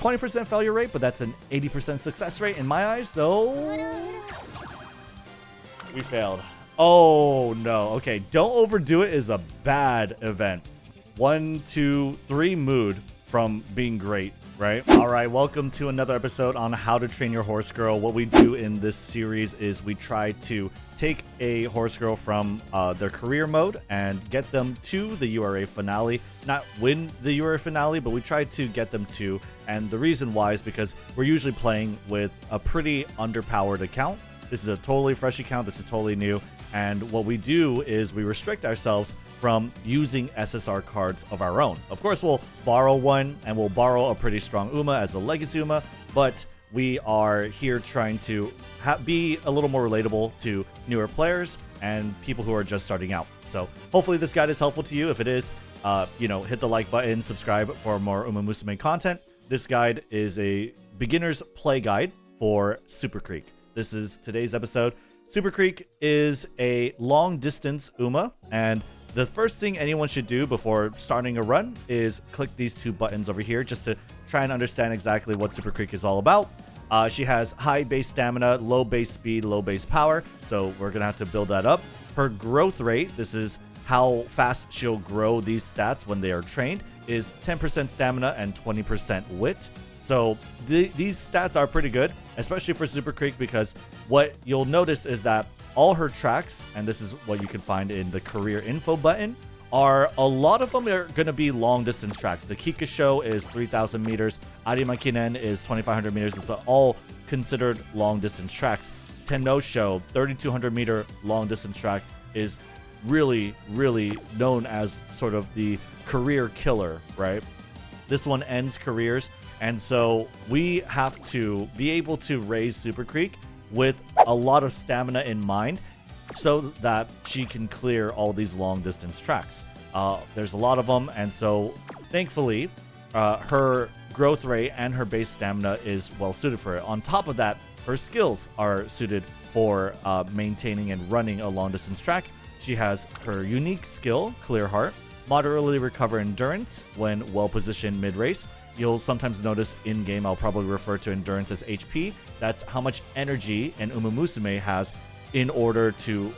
20% failure rate, but that's an 80% success rate in my eyes, so we failed. Oh no. Okay, don't overdo it is a bad event. 1, 2, 3 mood from being great, right? All right, welcome to another episode on how to train your horse girl. What we do in this series is we try to take a horse girl from their career mode and get them to the URA finale. Not win the URA finale, but we try to get them to. And the reason why is because we're usually playing with a pretty underpowered account. This is a totally fresh account. This is totally new. And what we do is we restrict ourselves from using SSR cards of our own. Of course, we'll borrow one, and we'll borrow a pretty strong Uma as a Legacy Uma, but we are here trying to be a little more relatable to newer players and people who are just starting out. So hopefully this guide is helpful to you. If it is, hit the like button, subscribe for more Umamusume content. This guide is a beginner's play guide for Super Creek. This is today's episode. Super Creek is a long distance Uma, and the first thing anyone should do before starting a run is click these 2 buttons over here just to try and understand exactly what Super Creek is all about. She has high base stamina, low base speed, low base power, so we're gonna have to build that up. Her growth rate, this is how fast she'll grow these stats when they are trained, is 10% stamina and 20% wit. So these stats are pretty good, especially for Super Creek, because what you'll notice is that all her tracks, and this is what you can find in the career info button, a lot of them are going to be long distance tracks. The Kikuka show is 3,000 meters. Arima Kinen is 2,500 meters. It's all considered long distance tracks. Tenno show, 3,200 meter long distance track, is really, really known as sort of the career killer, right? This one ends careers. And so we have to be able to raise Super Creek with a lot of stamina in mind so that she can clear all these long distance tracks. There's a lot of them, and so thankfully her growth rate and her base stamina is well suited for it. On top of that, her skills are suited for maintaining and running a long distance track. She has her unique skill, Clear Heart, moderately recover endurance when well positioned mid race. You'll sometimes notice in-game, I'll probably refer to endurance as HP. That's how much energy an Umamusume has in order to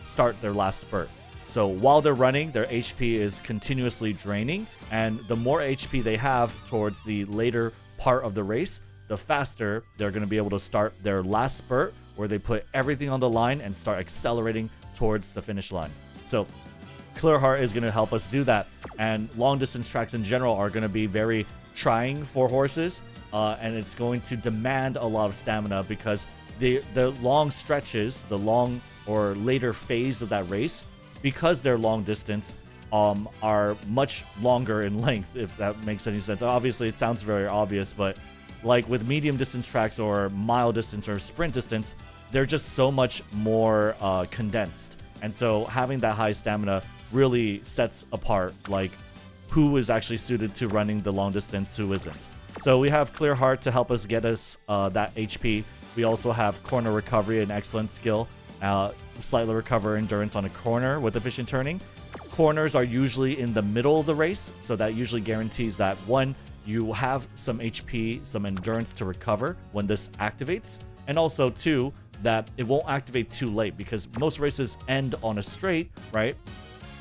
start their last spurt. So while they're running, their HP is continuously draining, and the more HP they have towards the later part of the race, the faster they're going to be able to start their last spurt, where they put everything on the line and start accelerating towards the finish line. So Clear Heart is going to help us do that, and long distance tracks in general are going to be very trying for horses, and it's going to demand a lot of stamina because the long stretches, the long or later phase of that race, because they're long distance, are much longer in length, if that makes any sense. Obviously, it sounds very obvious, but like with medium distance tracks or mile distance or sprint distance, they're just so much more condensed. And so having that high stamina really sets apart like who is actually suited to running the long distance, who isn't. So we have Clear Heart to help us get us that HP. We also have corner recovery, an excellent skill. Slightly recover endurance on a corner with efficient turning. Corners are usually in the middle of the race, so that usually guarantees that, one, you have some HP, some endurance to recover when this activates, and also, two, that it won't activate too late, because most races end on a straight, right?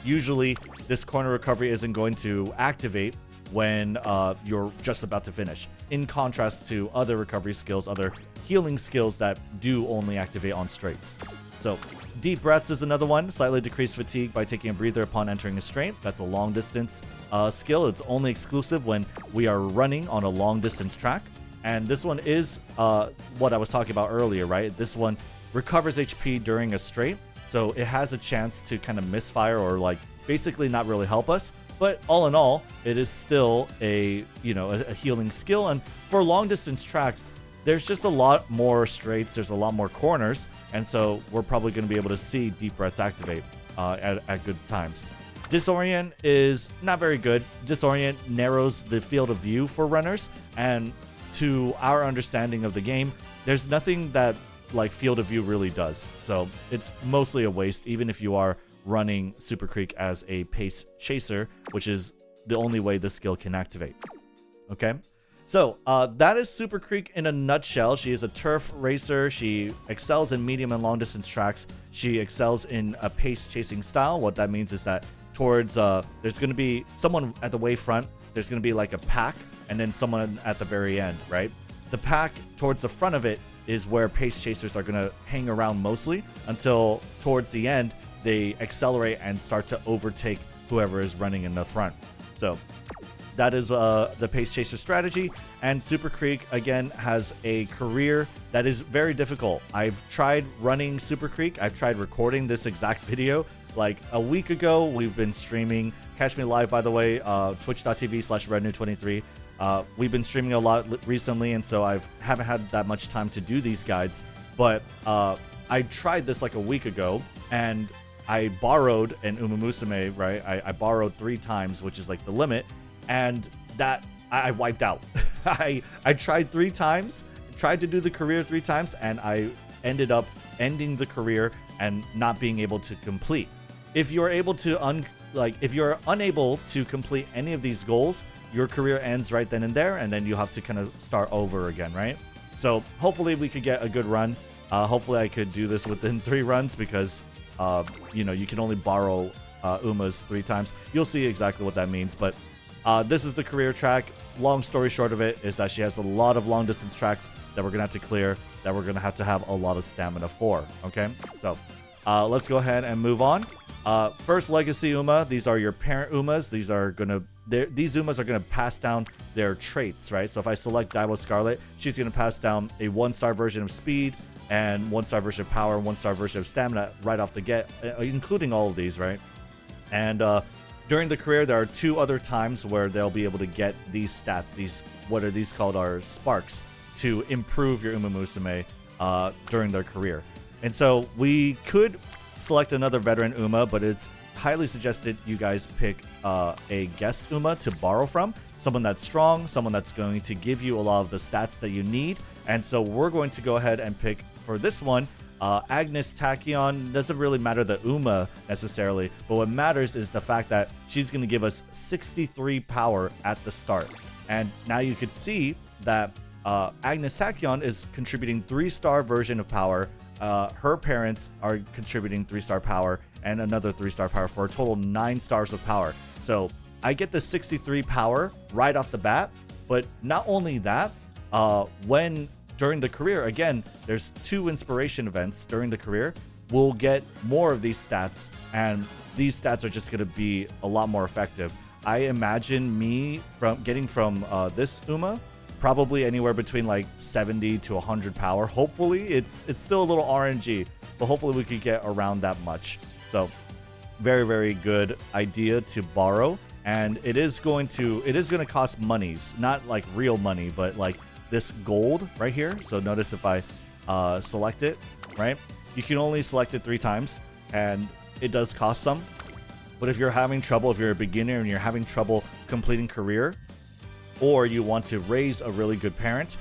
Usually, this corner recovery isn't going to activate when you're just about to finish, in contrast to other recovery skills, other healing skills that do only activate on straights. So, deep breaths is another one. Slightly decrease fatigue by taking a breather upon entering a straight. That's a long distance skill. It's only exclusive when we are running on a long distance track. And this one is what I was talking about earlier, right? This one recovers HP during a straight. So it has a chance to kind of misfire or like basically not really help us. But all in all, it is still a healing skill. And for long distance tracks, there's just a lot more straights. There's a lot more corners. And so we're probably going to be able to see deep breaths activate at good times. Disorient is not very good. Disorient narrows the field of view for runners. And to our understanding of the game, there's nothing that like field of view really does. So it's mostly a waste, even if you are running Super Creek as a pace chaser, which is the only way this skill can activate. Okay. So that is Super Creek in a nutshell. She is a turf racer. She excels in medium and long distance tracks. She excels in a pace chasing style. What that means is that towards there's going to be someone at the way front. There's going to be like a pack and then someone at the very end, right? The pack towards the front of it is where pace chasers are going to hang around mostly until towards the end they accelerate and start to overtake whoever is running in the front. So that is the pace chaser strategy. And Super Creek, again, has a career that is very difficult. I've tried running Super Creek. I've tried recording this exact video like a week ago. We've been streaming. Catch me live, by the way, twitch.tv/Rednu23. We've been streaming a lot recently, and so I haven't had that much time to do these guides. But I tried this like a week ago, and I borrowed an Umamusume, right? I borrowed 3 times, which is like the limit. And that I wiped out. I tried 3 times, tried to do the career 3 times, and I ended up ending the career and not being able to complete. If you're able to if you're unable to complete any of these goals, your career ends right then and there, and then you have to kind of start over again, right? So hopefully we could get a good run. Hopefully I could do this within 3 runs because you know, you can only borrow Umas 3 times. You'll see exactly what that means, but this is the career track. Long story short of it is that she has a lot of long distance tracks that we're going to have to clear, that we're going to have a lot of stamina for, okay? So let's go ahead and move on. First Legacy Uma, these are your parent Umas. These Umas are going to pass down their traits, right? So if I select Daiwo Scarlet, she's going to pass down a 1-star version of speed and 1-star version of power and 1-star version of stamina right off the get, including all of these, right? And during the career, there are 2 other times where they'll be able to get these stats. These, what are these called, are sparks to improve your Umamusume during their career. And so we could select another veteran Uma, but it's highly suggested you guys pick a guest Uma to borrow from. Someone that's strong, someone that's going to give you a lot of the stats that you need. And so we're going to go ahead and pick, for this one, Agnes Tachyon. Doesn't really matter the Uma necessarily, but what matters is the fact that she's going to give us 63 power at the start. And now you could see that Agnes Tachyon is contributing 3-star version of power. Her parents are contributing 3-star power and another 3-star power for a total 9 stars of power. So I get the 63 power right off the bat, but not only that, during the career, again, there's 2 inspiration events during the career. We'll get more of these stats, and these stats are just going to be a lot more effective. I imagine me getting from this Uma probably anywhere between like 70 to 100 power. Hopefully, it's still a little RNG, but hopefully we could get around that much. So very, very good idea to borrow, and it is going to cost monies, not like real money, but like this gold right here. So notice if I select it, right? You can only select it 3 times, and it does cost some. But if you're having trouble, if you're a beginner and you're having trouble completing career, or you want to raise a really good parent,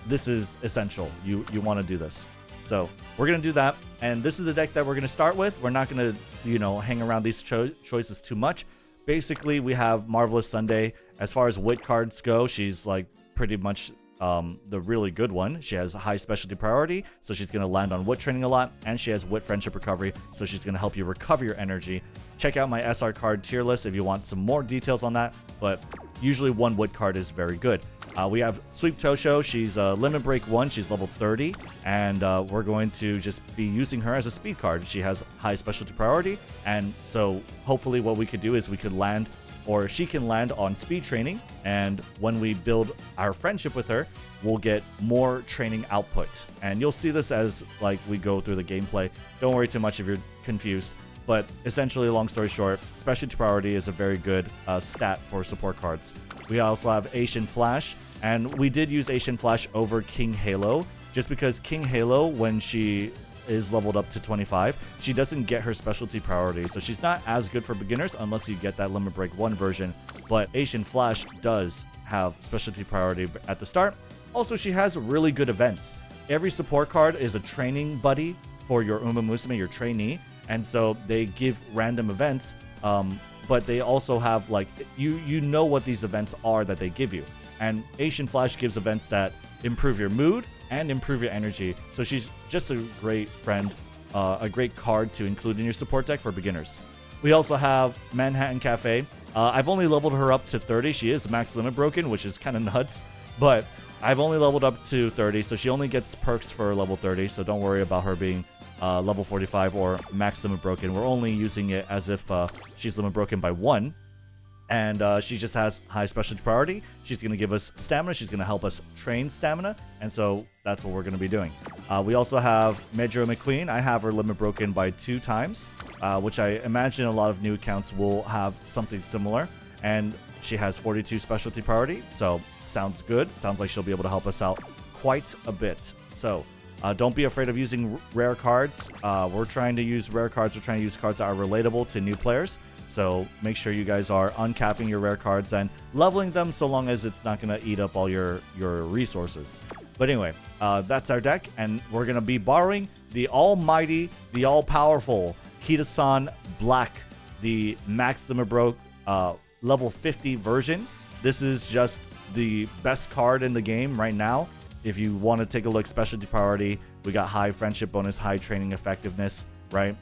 this is essential. You want to do this. So we're going to do that. And this is the deck that we're going to start with. We're not going to, hang around these choices too much. Basically, we have Marvelous Sunday. As far as wit cards go, she's like pretty much the really good one. She has high specialty priority, so she's going to land on wit training a lot, and she has wit friendship recovery, so she's going to help you recover your energy. Check out my SR card tier list if you want some more details on that, but usually 1 wit card is very good. We have Sweep Tosho. She's Limit Break 1. She's level 30, and we're going to just be using her as a speed card. She has high specialty priority, and so hopefully what we could do is we could land, or she can land on speed training, and when we build our friendship with her, we'll get more training output. And you'll see this as like we go through the gameplay. Don't worry too much if you're confused, but essentially, long story short, specialty priority is a very good stat for support cards. We also have Asian Flash, and we did use Asian Flash over King Halo, just because King Halo, when she is leveled up to 25, she doesn't get her specialty priority, so she's not as good for beginners unless you get that Limit Break 1 version, but Asian Flash does have specialty priority at the start. Also, she has really good events. Every support card is a training buddy for your Umamusume, your trainee, and so they give random events, but they also have like, you know what these events are that they give you. And Asian Flash gives events that improve your mood and improve your energy. So she's just a great friend, a great card to include in your support deck for beginners. We also have Manhattan Cafe. I've only leveled her up to 30. She is max limit broken, which is kind of nuts, but I've only leveled up to 30, so she only gets perks for level 30, so don't worry about her being level 45 or max limit broken. We're only using it as if she's limit broken by 1. And she just has high specialty priority. She's going to give us stamina. She's going to help us train stamina. And so that's what we're going to be doing. We also have Medro McQueen. I have her limit broken by 2 times, which I imagine a lot of new accounts will have something similar. And she has 42 specialty priority. So sounds good. Sounds like she'll be able to help us out quite a bit. So don't be afraid of using rare cards. We're trying to use rare cards. We're trying to use cards that are relatable to new players. So make sure you guys are uncapping your rare cards and leveling them so long as it's not going to eat up all your resources. But anyway, that's our deck, and we're going to be borrowing the almighty, the all-powerful Kita-san Black, the Maxima Broke level 50 version. This is just the best card in the game right now. If you want to take a look, specialty priority, we got high friendship bonus, high training effectiveness, right?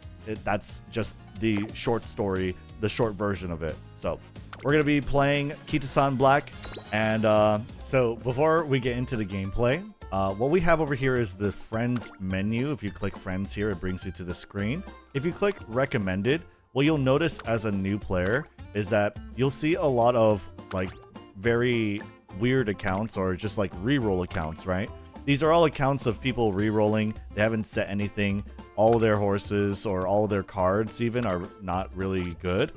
That's just the short story, the short version of it. So we're going to be playing Kita-san Black. And so before we get into the gameplay, what we have over here is the friends menu. If you click friends here, it brings you to the screen. If you click recommended, what you'll notice as a new player is that you'll see a lot of like very weird accounts or just like reroll accounts, right? These are all accounts of people rerolling. They haven't set anything. All of their horses or all of their cards even are not really good.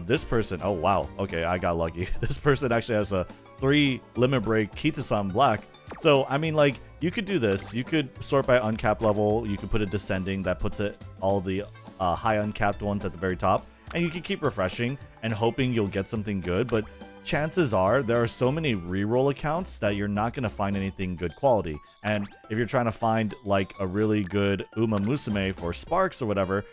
This person, oh wow, okay, I got lucky. This person actually has a 3 limit break Kita-san Black. So I mean, like, you could do this. You could sort by uncapped level. You could put a descending that puts it all the high uncapped ones at the very top, and you can keep refreshing and hoping you'll get something good. But chances are there are so many reroll accounts that you're not going to find anything good quality. And if you're trying to find like a really good Umamusume for Sparks or whatever,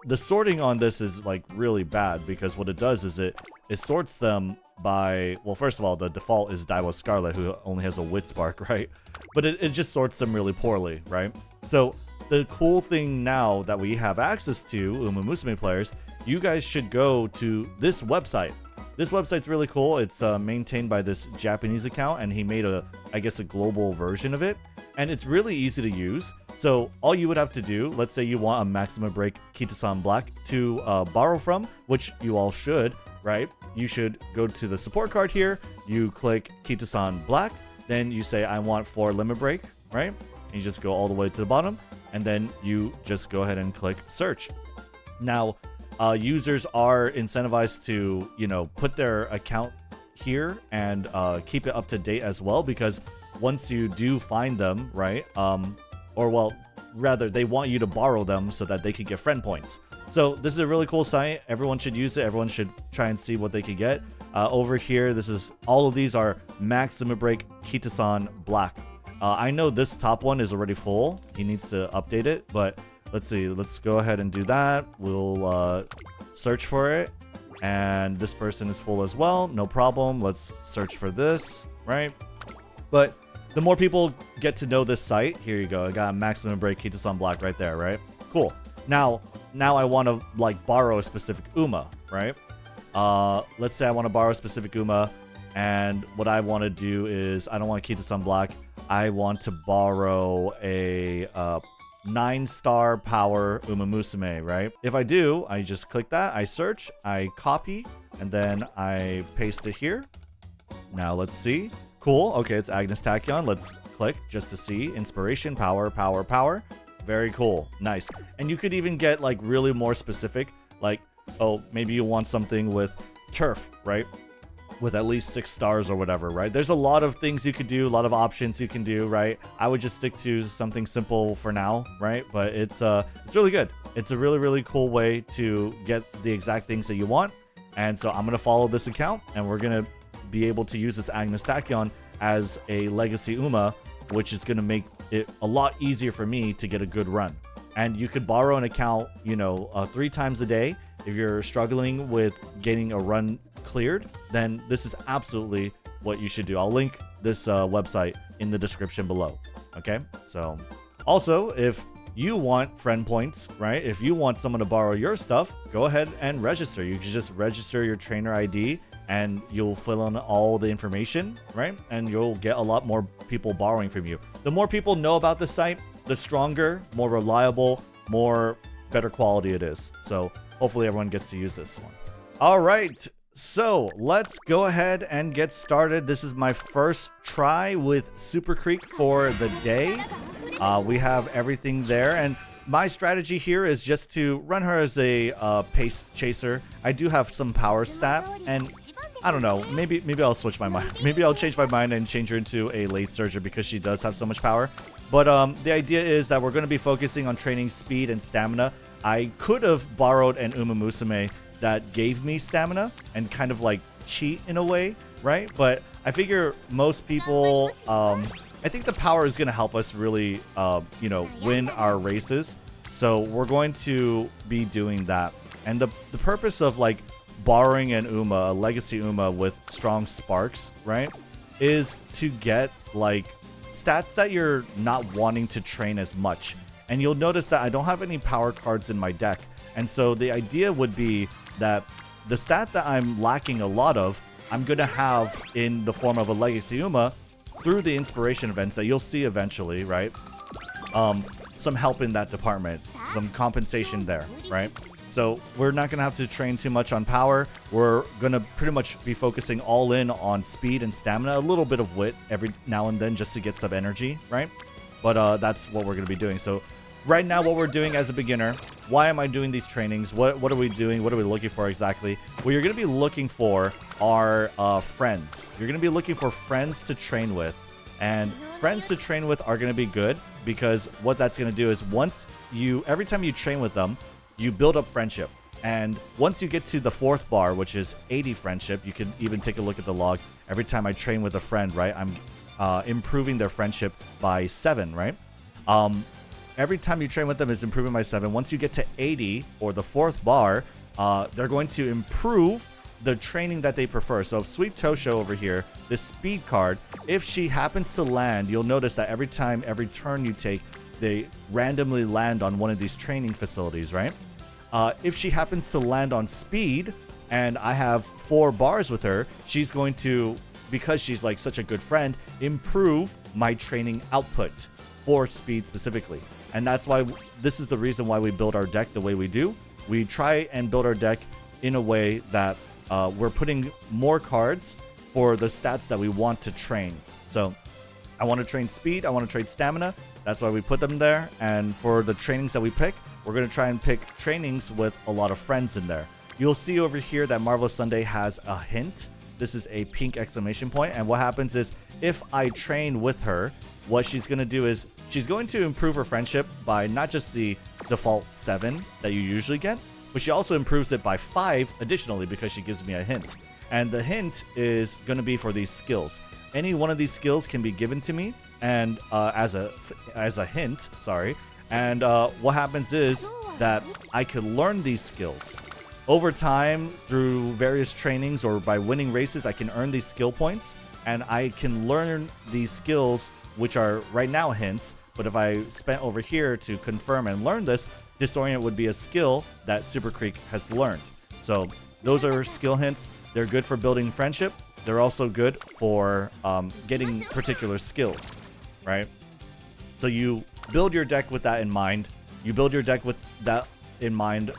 the sorting on this is like really bad, because what it does is it sorts them by, well, first of all, the default is Daiwa Scarlet, who only has a Wit Spark, right? But it just sorts them really poorly, right? So the cool thing now that we have access to, Umamusume players, you guys should go to this website. This website's really cool. It's maintained by this Japanese account, and he made I guess a global version of it. And it's really easy to use. So all you would have to do, let's say you want a Maxima Break Kita-san Black to borrow from, which you all should, right? You should go to the support card here. You click Kita-san Black. Then you say, I want 4 limit break, right? And you just go all the way to the bottom. And then you just go ahead and click search. Now, users are incentivized to, you know, put their account here and keep it up to date as well, because once you do find them, right, or well, rather, they want you to borrow them so that they can get friend points. So this is a really cool site. Everyone should use it. Everyone should try and see what they can get. Over here, all of these are Maxima Break Kita-san Black. I know this top one is already full. He needs to update it, but let's see. Let's go ahead and do that. We'll search for it. And this person is full as well. No problem. Let's search for this, right? But the more people get to know this site, here you go. I got a Maximum Break Kita-san Black right there, right? Cool. Now I want to like borrow a specific Uma, right? Let's say I want to borrow a specific Uma, and what I want to do is I don't want Kita-san Black. I want to borrow a 9-star power Umamusume, right? If I do, I just click that, I search, I copy, and then I paste it here. Now let's see. Cool. Okay, it's Agnes Tachyon. Let's click just to see. Inspiration, power, power, power. Very cool. Nice. And you could even get like really more specific, like, oh, maybe you want something with turf, right? With at least 6 stars or whatever, right? There's a lot of things you could do, a lot of options you can do, right? I would just stick to something simple for now, right? But it's really good. It's a really, really cool way to get the exact things that you want. And so I'm going to follow this account, and we're going to be able to use this Agnes Tachyon as a legacy Uma, which is going to make it a lot easier for me to get a good run. And you could borrow an account, you know, 3 times a day. If you're struggling with getting a run cleared, then this is absolutely what you should do. I'll link this website in the description below. Okay, so also if you want friend points, right? If you want someone to borrow your stuff, go ahead and register. You can just register your trainer ID and you'll fill in all the information, right? And you'll get a lot more people borrowing from you. The more people know about the site, the stronger, more reliable, more better quality it is. So hopefully everyone gets to use this one. All right, so let's go ahead and get started. This is my first try with Super Creek for the day. We have everything there, and my strategy here is just to run her as a pace chaser. I do have some power stat, and I don't know, maybe I'll switch my mind. Maybe I'll change my mind and change her into a late surger because she does have so much power. But the idea is that we're going to be focusing on training speed and stamina. I could have borrowed an Umamusume that gave me stamina and kind of like cheat in a way, right? But I figure most people, I think the power is going to help us really, you know, win our races. So we're going to be doing that. And the purpose of like borrowing an Uma, a legacy Uma with strong sparks, right, is to get like stats that you're not wanting to train as much. And you'll notice that I don't have any power cards in my deck. And so the idea would be that the stat that I'm lacking a lot of, I'm going to have in the form of a legacy Uma through the inspiration events that you'll see eventually, right? Some help in that department, some compensation there, right? So we're not going to have to train too much on power. We're going to pretty much be focusing all in on speed and stamina, a little bit of wit every now and then just to get some energy, right? But that's what we're going to be doing. So right now, what we're doing as a beginner, why am I doing these trainings? What are we doing? What are we looking for exactly? What you're going to be looking for are friends. You're going to be looking for friends to train with. And friends to train with are going to be good because what that's going to do is every time you train with them, you build up friendship. And once you get to the 4th bar, which is 80 friendship, you can even take a look at the log. Every time I train with a friend, right, I'm improving their friendship by 7, right? Every time you train with them is improving by 7. Once you get to 80 or the 4th bar, they're going to improve the training that they prefer. So if Sweep Tosho over here, this speed card, if she happens to land, you'll notice that every turn you take, they randomly land on one of these training facilities, right? If she happens to land on speed and I have 4 bars with her, she's going to, because she's like such a good friend, improve my training output for speed specifically. And that's why this is the reason why we build our deck the way we do. We try and build our deck in a way that we're putting more cards for the stats that we want to train. So I want to train speed, I want to train stamina. That's why we put them there. And for the trainings that we pick, we're going to try and pick trainings with a lot of friends in there. You'll see over here that Marvelous Sunday has a hint. This is a pink exclamation point. And what happens is if I train with her, what she's going to do is she's going to improve her friendship by not just the default 7 that you usually get, but she also improves it by 5 additionally because she gives me a hint. And the hint is going to be for these skills. Any one of these skills can be given to me and as a hint, sorry. And what happens is that I can learn these skills. Over time, through various trainings or by winning races, I can earn these skill points. And I can learn these skills, which are right now hints. But if I spent over here to confirm and learn this, Disorient would be a skill that Super Creek has learned. So those are skill hints. They're good for building friendship. They're also good for getting particular skills, right? So you build your deck with that in mind. You build your deck with that in mind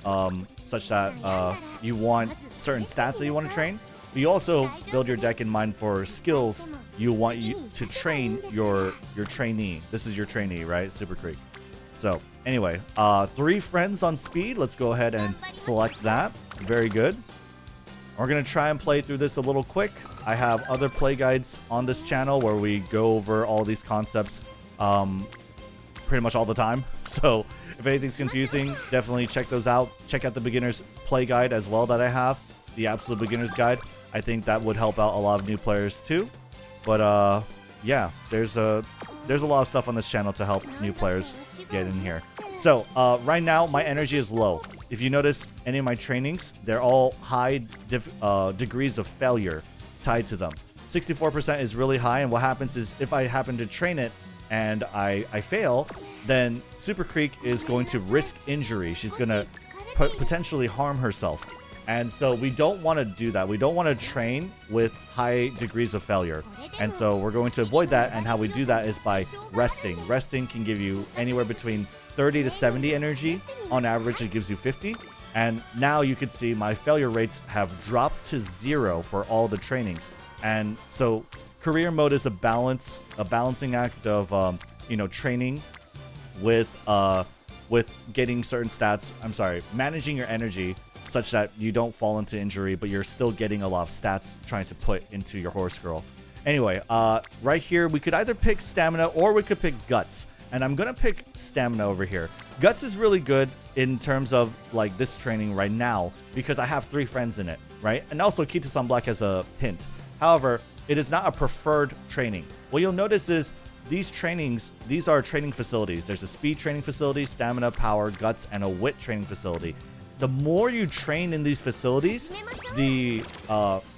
such that you want certain stats that you want to train. You also build your deck in mind for skills you want to train your trainee. This is your trainee, right? Super Creek. So anyway, 3 friends on speed. Let's go ahead and select that. Very good. We're going to try and play through this a little quick. I have other play guides on this channel where we go over all these concepts pretty much all the time. So if anything's confusing, definitely check those out. Check out the beginner's play guide as well that I have, the absolute beginner's guide. I think that would help out a lot of new players too. But yeah, there's a lot of stuff on this channel to help new players get in here. So right now my energy is low. If you notice any of my trainings, they're all high degrees of failure tied to them. 64% is really high, and what happens is if I happen to train it and I fail, then Super Creek is going to risk injury. She's going to potentially harm herself. And so we don't want to do that. We don't want to train with high degrees of failure. And so we're going to avoid that, and how we do that is by resting. Resting can give you anywhere between 30 to 70 energy. On average, it gives you 50. And now you can see my failure rates have dropped to 0 for all the trainings. And so career mode is a balancing act of, you know, training with getting certain stats. I'm sorry, managing your energy such that you don't fall into injury, but you're still getting a lot of stats trying to put into your horse girl. Anyway, right here, we could either pick stamina or we could pick guts. And I'm going to pick stamina over here. Guts is really good in terms of like this training right now because I have 3 friends in it, right? And also Kita-san Black has a hint. However, it is not a preferred training. What you'll notice is these trainings, these are training facilities. There's a speed training facility, stamina, power, guts, and a wit training facility. The more you train in these facilities, the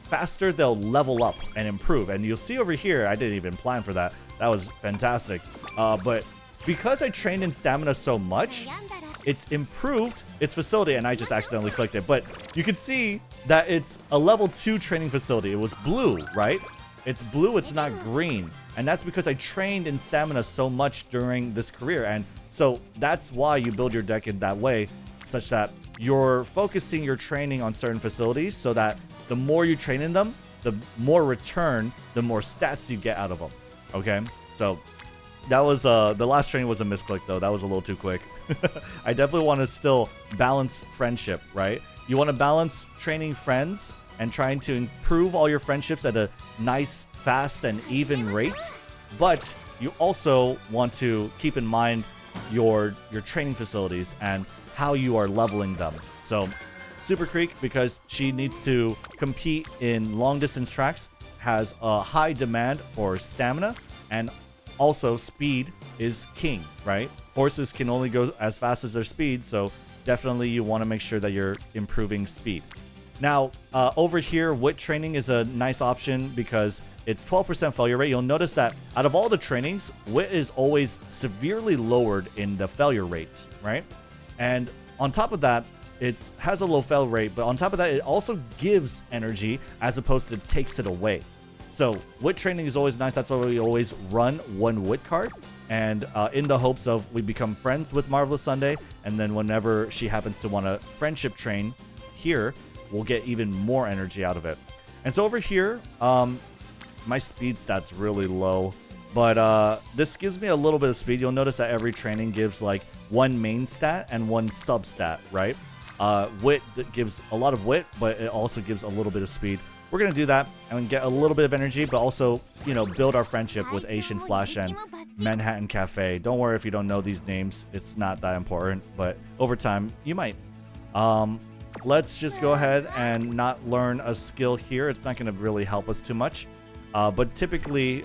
faster they'll level up and improve. And you'll see over here, I didn't even plan for that. That was fantastic. But because I trained in stamina so much, it's improved its facility, and I just accidentally clicked it. But you can see that it's a level 2 training facility. It was blue, right? It's blue, it's not green. And that's because I trained in stamina so much during this career. And so that's why you build your deck in that way, such that you're focusing your training on certain facilities so that the more you train in them, the more return, the more stats you get out of them. Okay? So that was, the last training was a misclick though. That was a little too quick. I definitely want to still balance friendship, right? You want to balance training friends and trying to improve all your friendships at a nice, fast, and even rate. But you also want to keep in mind your training facilities and how you are leveling them. So Super Creek, because she needs to compete in long distance tracks, has a high demand for stamina, and also speed is king, right? Horses can only go as fast as their speed, so definitely you want to make sure that you're improving speed. Now, over here, wit training is a nice option because it's 12% failure rate. You'll notice that out of all the trainings, wit is always severely lowered in the failure rate, right? And on top of that, it has a low fail rate, but on top of that, it also gives energy as opposed to takes it away. So wit training is always nice. That's why we always run one wit card, and in the hopes of we become friends with Marvelous Sunday, and then whenever she happens to want to friendship train here, we'll get even more energy out of it. And so over here, my speed stat's really low, but this gives me a little bit of speed. You'll notice that every training gives like one main stat and one sub stat, right? Wit gives a lot of wit, but it also gives a little bit of speed. We're going to do that and get a little bit of energy, but also, you know, build our friendship with Asian Flash and Manhattan Cafe. Don't worry if you don't know these names. It's not that important, but over time, you might. Let's just go ahead and not learn a skill here. It's not going to really help us too much. But typically,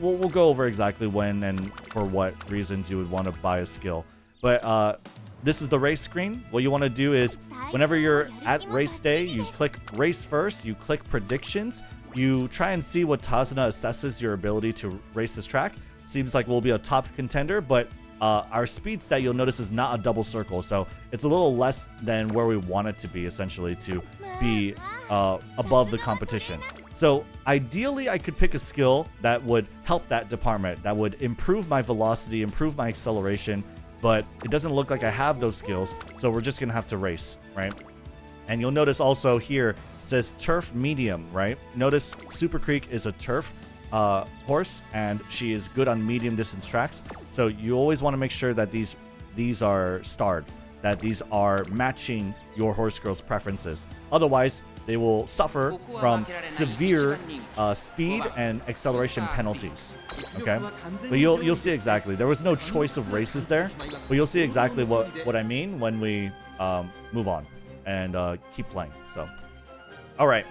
we'll go over exactly when and for what reasons you would want to buy a skill. But this is the race screen. What you want to do is whenever you're at race day, you click race first, you click predictions, you try and see what Tazuna assesses your ability to race this track. Seems like we'll be a top contender, but our speed stat, you'll notice, is not a double circle, so it's a little less than where we want it to be, essentially, to be above the competition. So ideally, I could pick a skill that would help that department, that would improve my velocity, improve my acceleration, but it doesn't look like I have those skills, so we're just gonna have to race, right? And you'll notice also here, it says turf medium, right? Notice Super Creek is a turf horse, and she is good on medium distance tracks. So you always want to make sure that these are starred, that these are matching your horse girl's preferences. Otherwise, they will suffer from severe speed and acceleration penalties. Okay, but you'll see exactly. There was no choice of races there, but you'll see exactly what I mean when we move on and keep playing. So, all right.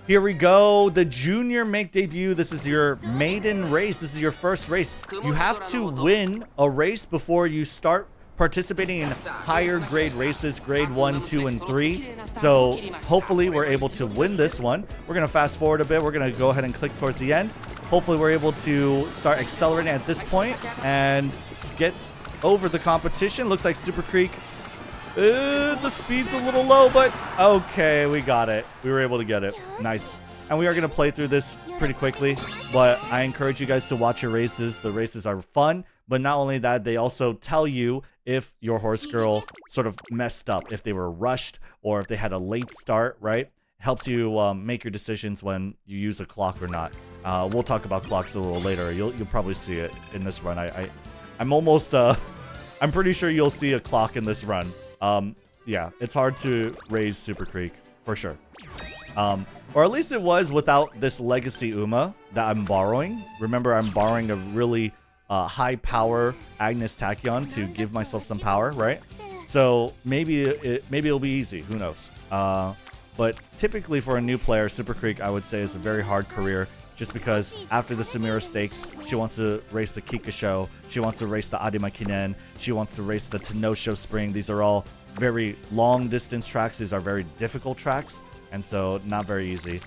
Here we go. The junior make debut. This is your maiden race. This is your first race. You have to win a race before you start participating in higher grade races, grade 1, 2, and 3. So hopefully we're able to win this one. We're going to fast forward a bit. We're going to go ahead and click towards the end. Hopefully we're able to start accelerating at this point and get over the competition. Looks like Super Creek, the speed's a little low, but okay, we got it. We were able to get it. Nice. And we are going to play through this pretty quickly, but I encourage you guys to watch your races. The races are fun, but not only that, they also tell you if your horse girl sort of messed up, if they were rushed, or if they had a late start, right? Helps you make your decisions when you use a clock or not. We'll talk about clocks a little later. You'll probably see it in this run. I'm almost I'm pretty sure you'll see a clock in this run. Yeah, it's hard to raise Super Creek for sure. Or at least it was without this Legacy Uma that I'm borrowing. Remember, I'm borrowing a really high power Agnes Tachyon to give myself some power, right? So maybe it'll be easy. Who knows? But typically for a new player, Super Creek, I would say, is a very hard career, just because after the Sumire Stakes, she wants to race the Kikuka, she wants to race the Arima Kinen, she wants to race the Tenno Spring. These are all very long distance tracks. These are very difficult tracks, and so not very easy.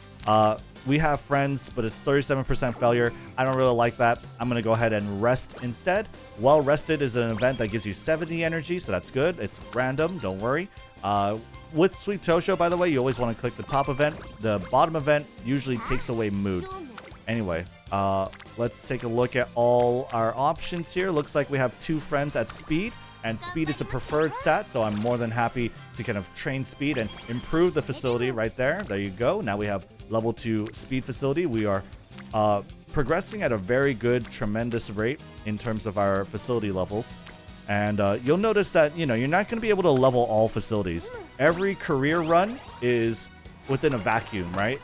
We have friends, but it's 37% failure. I don't really like that. I'm going to go ahead and rest instead. Well Rested is an event that gives you 70 energy, so that's good. It's random, don't worry. With Sweet Tosho, by the way, you always want to click the top event. The bottom event usually takes away mood. Anyway, let's take a look at all our options here. Looks like we have 2 friends at speed, and speed is a preferred stat, so I'm more than happy to kind of train speed and improve the facility right there. There you go. Now we have level 2 speed facility. We are progressing at a very good, tremendous rate in terms of our facility levels. And you'll notice that, you know, you're not going to be able to level all facilities. Every career run is within a vacuum, right?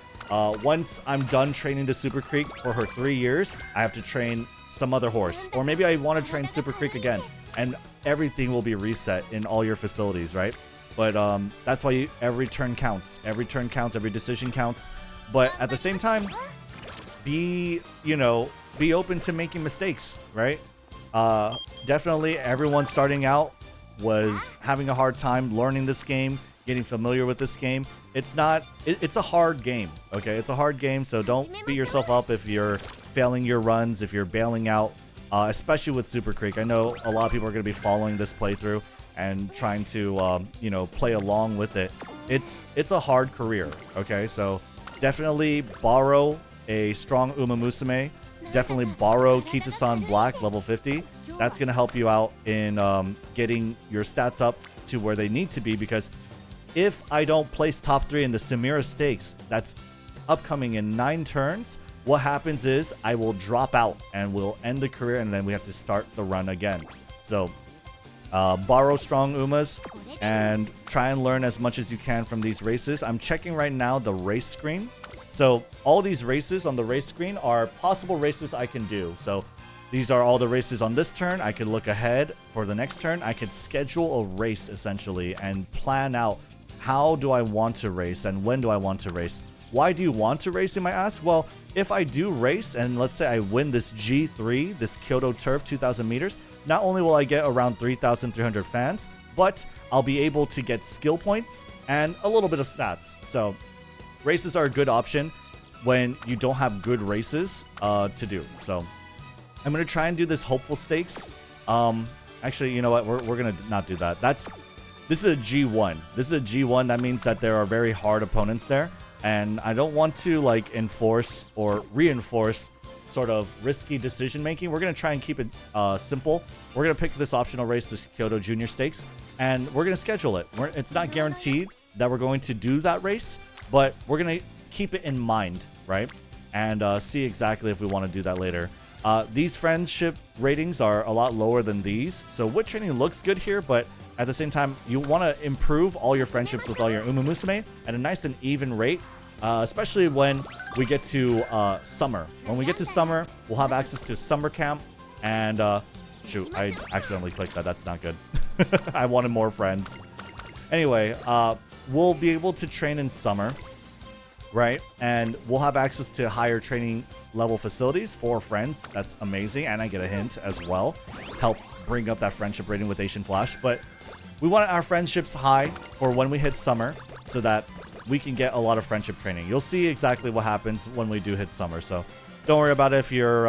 Once I'm done training the Super Creek for her 3 years, I have to train some other horse. Or maybe I want to train Super Creek again. And everything will be reset in all your facilities, right? But that's why every turn counts. Every turn counts. Every decision counts. But at the same time, be open to making mistakes, right? Definitely everyone starting out was having a hard time learning this game, getting familiar with this game. It's a hard game, okay? It's a hard game, so don't beat yourself up if you're failing your runs, if you're bailing out, especially with Super Creek. I know a lot of people are going to be following this playthrough and trying to, play along with it. It's a hard career, okay? So definitely borrow a strong Umamusume. Definitely borrow Kita-san Black, level 50. That's going to help you out in getting your stats up to where they need to be, because if I don't place top 3 in the Sumire Stakes, that's upcoming in 9 turns, what happens is I will drop out and we'll end the career, and then we have to start the run again. So borrow strong Umas and try and learn as much as you can from these races. I'm checking right now the race screen. So all these races on the race screen are possible races I can do. So these are all the races on this turn. I could look ahead for the next turn. I could schedule a race essentially and plan out how do I want to race and when do I want to race. Why do you want to race, you might ask? Well, if I do race and let's say I win this G3, this Kyoto Turf 2,000 meters, not only will I get around 3,300 fans, but I'll be able to get skill points and a little bit of stats. So races are a good option when you don't have good races to do. So I'm going to try and do this hopeful stakes. Actually, you know what? We're going to not do that. This is a G1. This is a G1. That means that there are very hard opponents there. And I don't want to like enforce or reinforce sort of risky decision making. We're going to try and keep it simple. We're going to pick this optional race, this Kyoto Junior Stakes, and we're going to schedule it. It's not guaranteed that we're going to do that race, but we're going to keep it in mind, right? And see exactly if we want to do that later. These friendship ratings are a lot lower than these. So wood training looks good here, but at the same time, you want to improve all your friendships with all your Umamusume at a nice and even rate, especially when we get to summer. When we get to summer, we'll have access to summer camp. And shoot, I accidentally clicked that. That's not good. I wanted more friends. Anyway, we'll be able to train in summer, right? And we'll have access to higher training level facilities for friends. That's amazing. And I get a hint as well. Help bring up that friendship rating with Asian Flash, but we want our friendships high for when we hit summer so that we can get a lot of friendship training. You'll see exactly what happens when we do hit summer, so don't worry about it if you're,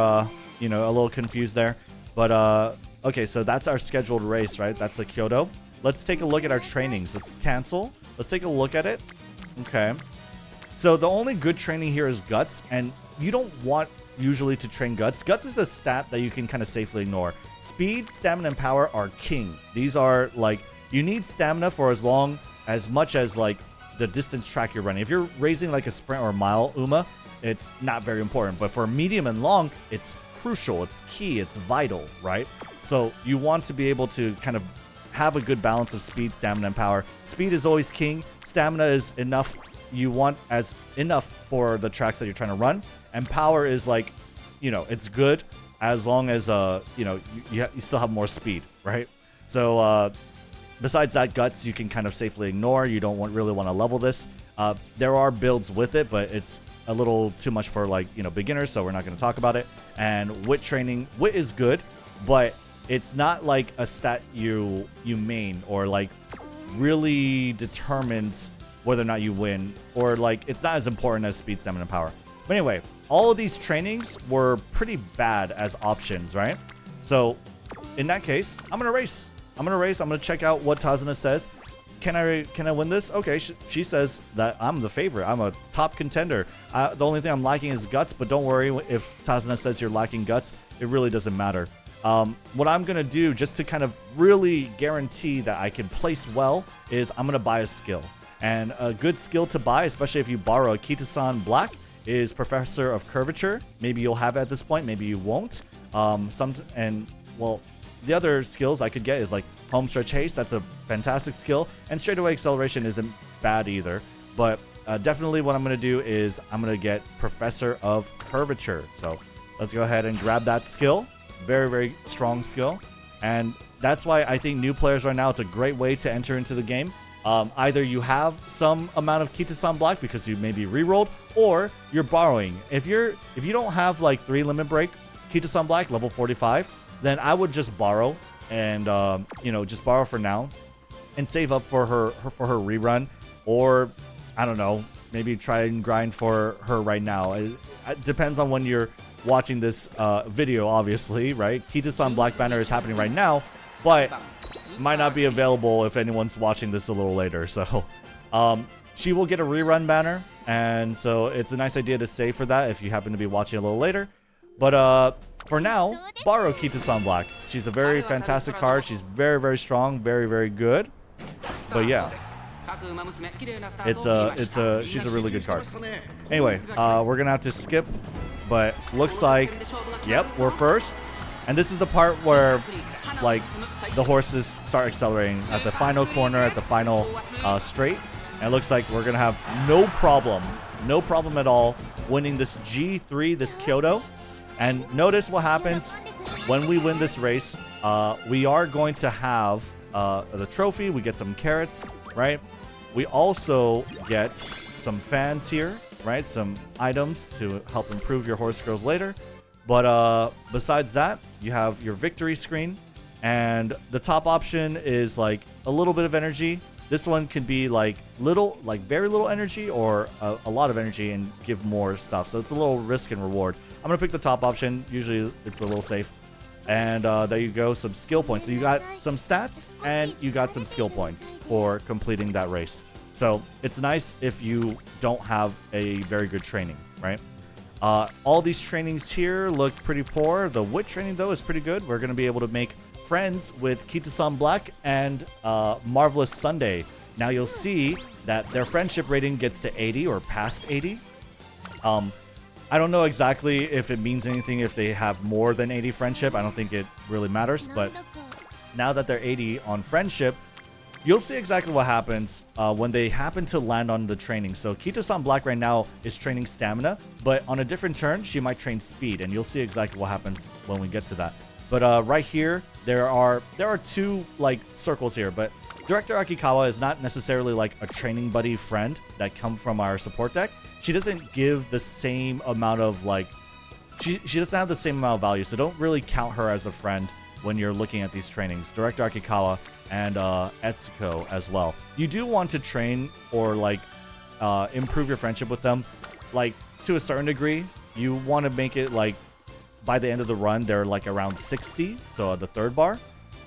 you know, a little confused there. But, okay, so that's our scheduled race, right? That's the Kyoto. Let's take a look at our trainings. Let's cancel. Let's take a look at it. Okay. So the only good training here is Guts, and you don't want usually to train Guts. Guts is a stat that you can kind of safely ignore. Speed, stamina, and power are king. These are, like, you need stamina for as much as, like, the distance track you're running. If you're racing, like, a sprint or a mile, it's not very important. But for medium and long, it's crucial, it's key, it's vital, right? So you want to be able to kind of have a good balance of speed, stamina, and power. Speed is always king. Stamina is enough. You want as enough for the tracks that you're trying to run. And power is like, you know, it's good as long as, you know, you still have more speed, right? So besides that, Guts, you can kind of safely ignore. You don't really want to level this. There are builds with it, but it's a little too much for, like, you know, beginners, so we're not going to talk about it. And wit training, wit is good, but it's not like a stat you main or like really determines whether or not you win, or like it's not as important as speed, stamina, and power. But anyway, all of these trainings were pretty bad as options, right? So in that case, I'm gonna race. I'm gonna check out what Tazuna says. Can I win this? Okay, she says that I'm the favorite. I'm a top contender. The only thing I'm lacking is Guts, but don't worry if Tazuna says you're lacking Guts. It really doesn't matter. What I'm going to do just to kind of really guarantee that I can place well is I'm going to buy a skill. And a good skill to buy, especially if you borrow a Kita-san Black, is Professor of Curvature. Maybe you'll have it at this point, maybe you won't. Well, the other skills I could get is like Home Stretch Haste. That's a fantastic skill. And Straightaway Acceleration isn't bad either. But definitely what I'm going to do is I'm going to get Professor of Curvature. So let's go ahead and grab that skill. Very, very strong skill. And that's why I think new players right now, it's a great way to enter into the game. Either you have some amount of Kita-san Black because you maybe re-rolled, or you're borrowing. If you don't have like 3 Limit Break Kita-san Black level 45, then I would just borrow and you know, just borrow for now and save up for her rerun, or I don't know, maybe try and grind for her right now. It depends on when you're watching this video, obviously, right? Kita-san Black Banner is happening right now, but might not be available if anyone's watching this a little later. So she will get a rerun banner, and so it's a nice idea to save for that if you happen to be watching a little later. But for now, borrow Kita-san Black. She's a very fantastic card. She's very, very strong, very, very good. But yeah, she's a really good card. Anyway, we're gonna have to skip, but looks like, yep, we're first. And this is the part where, like, the horses start accelerating at the final corner, at the final straight. And it looks like we're gonna have no problem at all winning this G3, this Kyoto. And notice what happens when we win this race. We are going to have the trophy. We get some carrots, right? We also get some fans here, right? Some items to help improve your horse girls later. But besides that, you have your victory screen. And the top option is like a little bit of energy. This one can be like very little energy, or a lot of energy and give more stuff. So it's a little risk and reward. I'm going to pick the top option. Usually it's a little safe. And there you go, some skill points. So you got some stats and you got some skill points for completing that race. So it's nice if you don't have a very good training, right? All these trainings here look pretty poor. The wit training, though, is pretty good. We're going to be able to make friends with Kita-san Black and Marvelous Sunday. Now you'll see that their friendship rating gets to 80 or past 80. I don't know exactly if it means anything if they have more than 80 friendship. I don't think it really matters. But now that they're 80 on friendship, you'll see exactly what happens when they happen to land on the training. So Kita-san Black right now is training stamina, but on a different turn, she might train speed, and you'll see exactly what happens when we get to that. But right here, there are 2 like circles here, but Director Akikawa is not necessarily like a training buddy friend that come from our support deck. She doesn't give the same amount of like, she doesn't have the same amount of value, so don't really count her as a friend. when you're looking at these trainings. Director Akikawa and Etsuko as well. You do want to train or like improve your friendship with them, like to a certain degree. You want to make it like by the end of the run they're like around 60, so the third bar.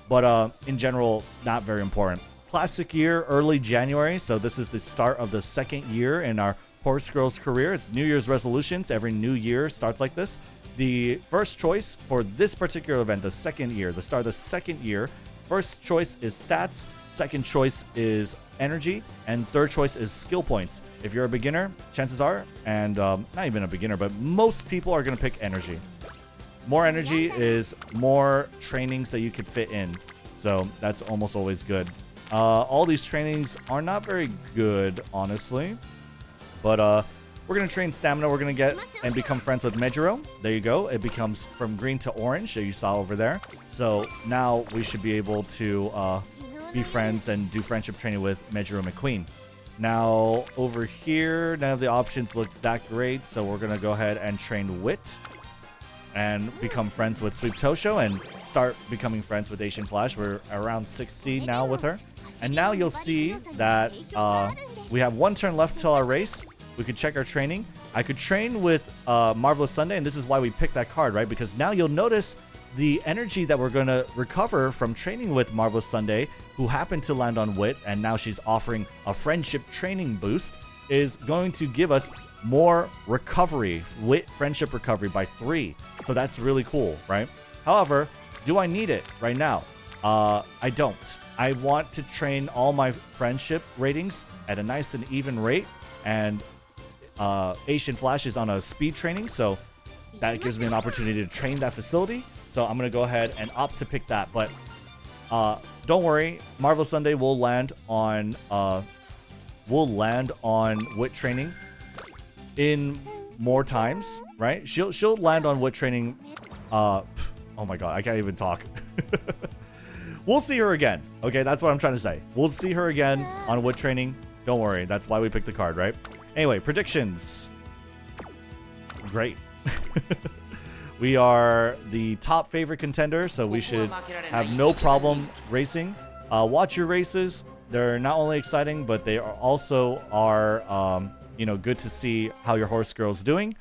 But in general, not very important. Classic year, early January, so this is the start of the second year in our Horse Girls career. It's New Year's resolutions. Every new year starts like this. The first choice for this particular event, the second year, the start of the second year, first choice is stats, second choice is energy, and third choice is skill points. If you're a beginner, chances are, and not even a beginner, but most people are going to pick energy. More energy is more trainings that you could fit in, so that's almost always good. All these trainings are not very good, honestly, but we're going to train stamina. We're going to get and become friends with Mejiro. There you go. It becomes from green to orange that you saw over there. So now we should be able to be friends and do friendship training with Mejiro McQueen. Now over here, none of the options look that great, so we're going to go ahead and train Wit and become friends with Sweep Tosho and start becoming friends with Asian Flash. We're around 60 now with her. And now you'll see that we have one turn left till our race. We could check our training. I could train with Marvelous Sunday, and this is why we picked that card, right? Because now you'll notice the energy that we're going to recover from training with Marvelous Sunday, who happened to land on Wit, and now she's offering a friendship training boost, is going to give us more recovery, Wit friendship recovery by 3. So that's really cool, right? However, do I need it right now? I don't. I want to train all my friendship ratings at a nice and even rate, and Asian Flash is on a speed training, so that gives me an opportunity to train that facility. So I'm going to go ahead and opt to pick that. But don't worry, Marvel Sunday will land on Wit training in more times, right? She'll land on Wit training. Oh my god, I can't even talk. We'll see her again. Okay, that's what I'm trying to say. We'll see her again on Wit training. Don't worry, that's why we picked the card, right? Anyway, predictions. Great. We are the top favorite contender, so we should have no problem racing. Watch your races. They're not only exciting, but they are also good to see how your horse girl's doing.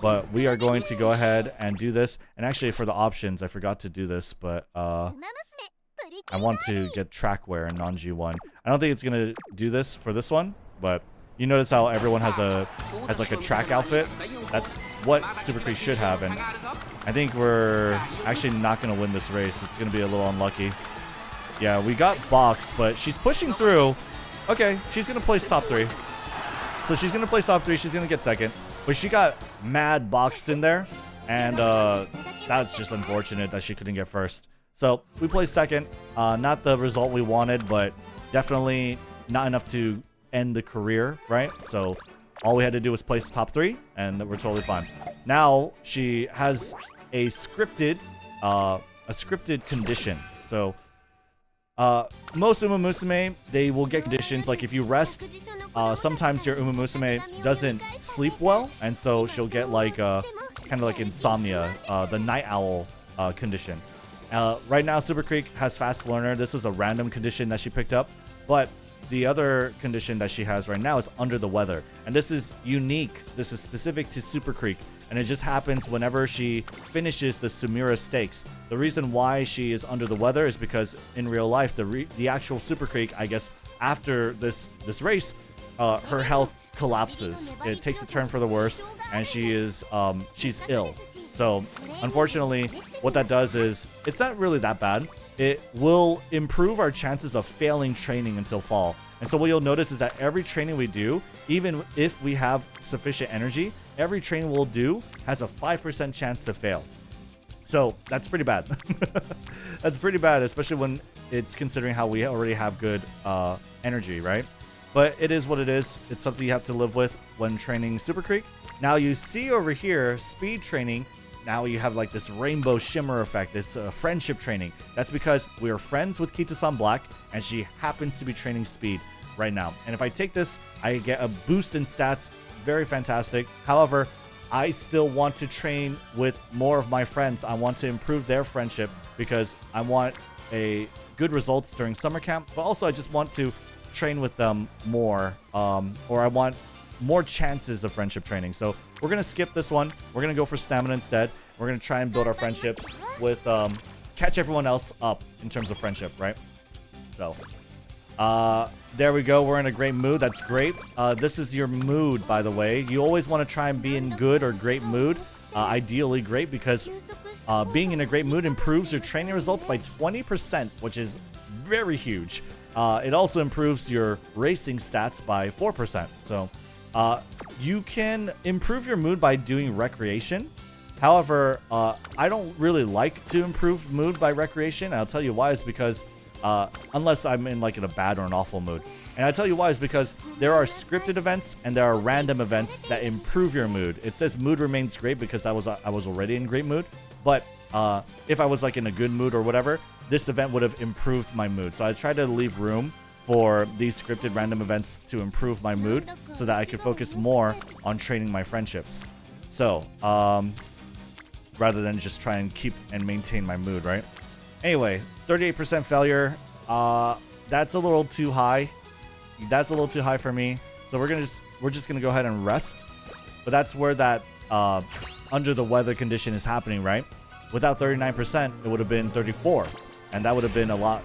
But we are going to go ahead and do this. And actually, for the options, I forgot to do this, but I want to get track wear in non-G1. I don't think it's gonna do this for this one, but you notice how everyone has like a track outfit. That's what Super Creek should have, and I think we're actually not gonna win this race. It's gonna be a little unlucky. Yeah, we got boxed, but she's pushing through. Okay, she's gonna place top 3. So she's gonna place top 3. She's gonna get second, but she got mad boxed in there, and that's just unfortunate that she couldn't get first. So we placed second. Not the result we wanted, but definitely not enough to end the career, right? So all we had to do was place top 3, and we're totally fine. Now she has a scripted condition. So most Umamusume, they will get conditions like if you rest. Sometimes your Umamusume doesn't sleep well, and so she'll get like kind of like insomnia, the night owl condition. Right now, Super Creek has Fast Learner. This is a random condition that she picked up. But the other condition that she has right now is Under the Weather. And this is unique. This is specific to Super Creek. And it just happens whenever she finishes the Sumire stakes. The reason why she is under the weather is because in real life, the actual Super Creek, I guess, after this race, her health collapses. It takes a turn for the worse, and she's ill. So, unfortunately, what that does is, it's not really that bad. It will improve our chances of failing training until fall. And so what you'll notice is that every training we do, even if we have sufficient energy, every training we'll do has a 5% chance to fail. So, that's pretty bad. That's pretty bad, especially when it's considering how we already have good energy, right? But it is what it is. It's something you have to live with when training Super Creek. Now you see over here, speed training. Now you have like this rainbow shimmer effect. It's a friendship training. That's because we are friends with Kita-san Black, and she happens to be training speed right now. And if I take this, I get a boost in stats. Very fantastic. However, I still want to train with more of my friends. I want to improve their friendship because I want a good results during summer camp, but also I just want to train with them more, or I want more chances of friendship training. So we're gonna skip this one. We're gonna go for stamina instead. We're gonna try and build our friendships with catch everyone else up in terms of friendship, right? So there we go. We're in a great mood. That's great. This is your mood, by the way. You always want to try and be in good or great mood, ideally great, because being in a great mood improves your training results by 20%, which is very huge. It also improves your racing stats by 4%. So you can improve your mood by doing recreation. However, I don't really like to improve mood by recreation. I'll tell you why. Is because unless I'm in like in a bad or an awful mood. And I tell you why is because there are scripted events and there are random events that improve your mood. It says mood remains great because I was already in great mood. But if I was like in a good mood or whatever, this event would have improved my mood. So I try to leave room for these scripted random events to improve my mood so that I could focus more on training my friendships. So rather than just try and keep and maintain my mood, right? Anyway, 38% failure. That's a little too high. That's a little too high for me. So we're just gonna go ahead and rest. But that's where that under the weather condition is happening, right? Without 39%, it would have been 34, and that would have been a lot.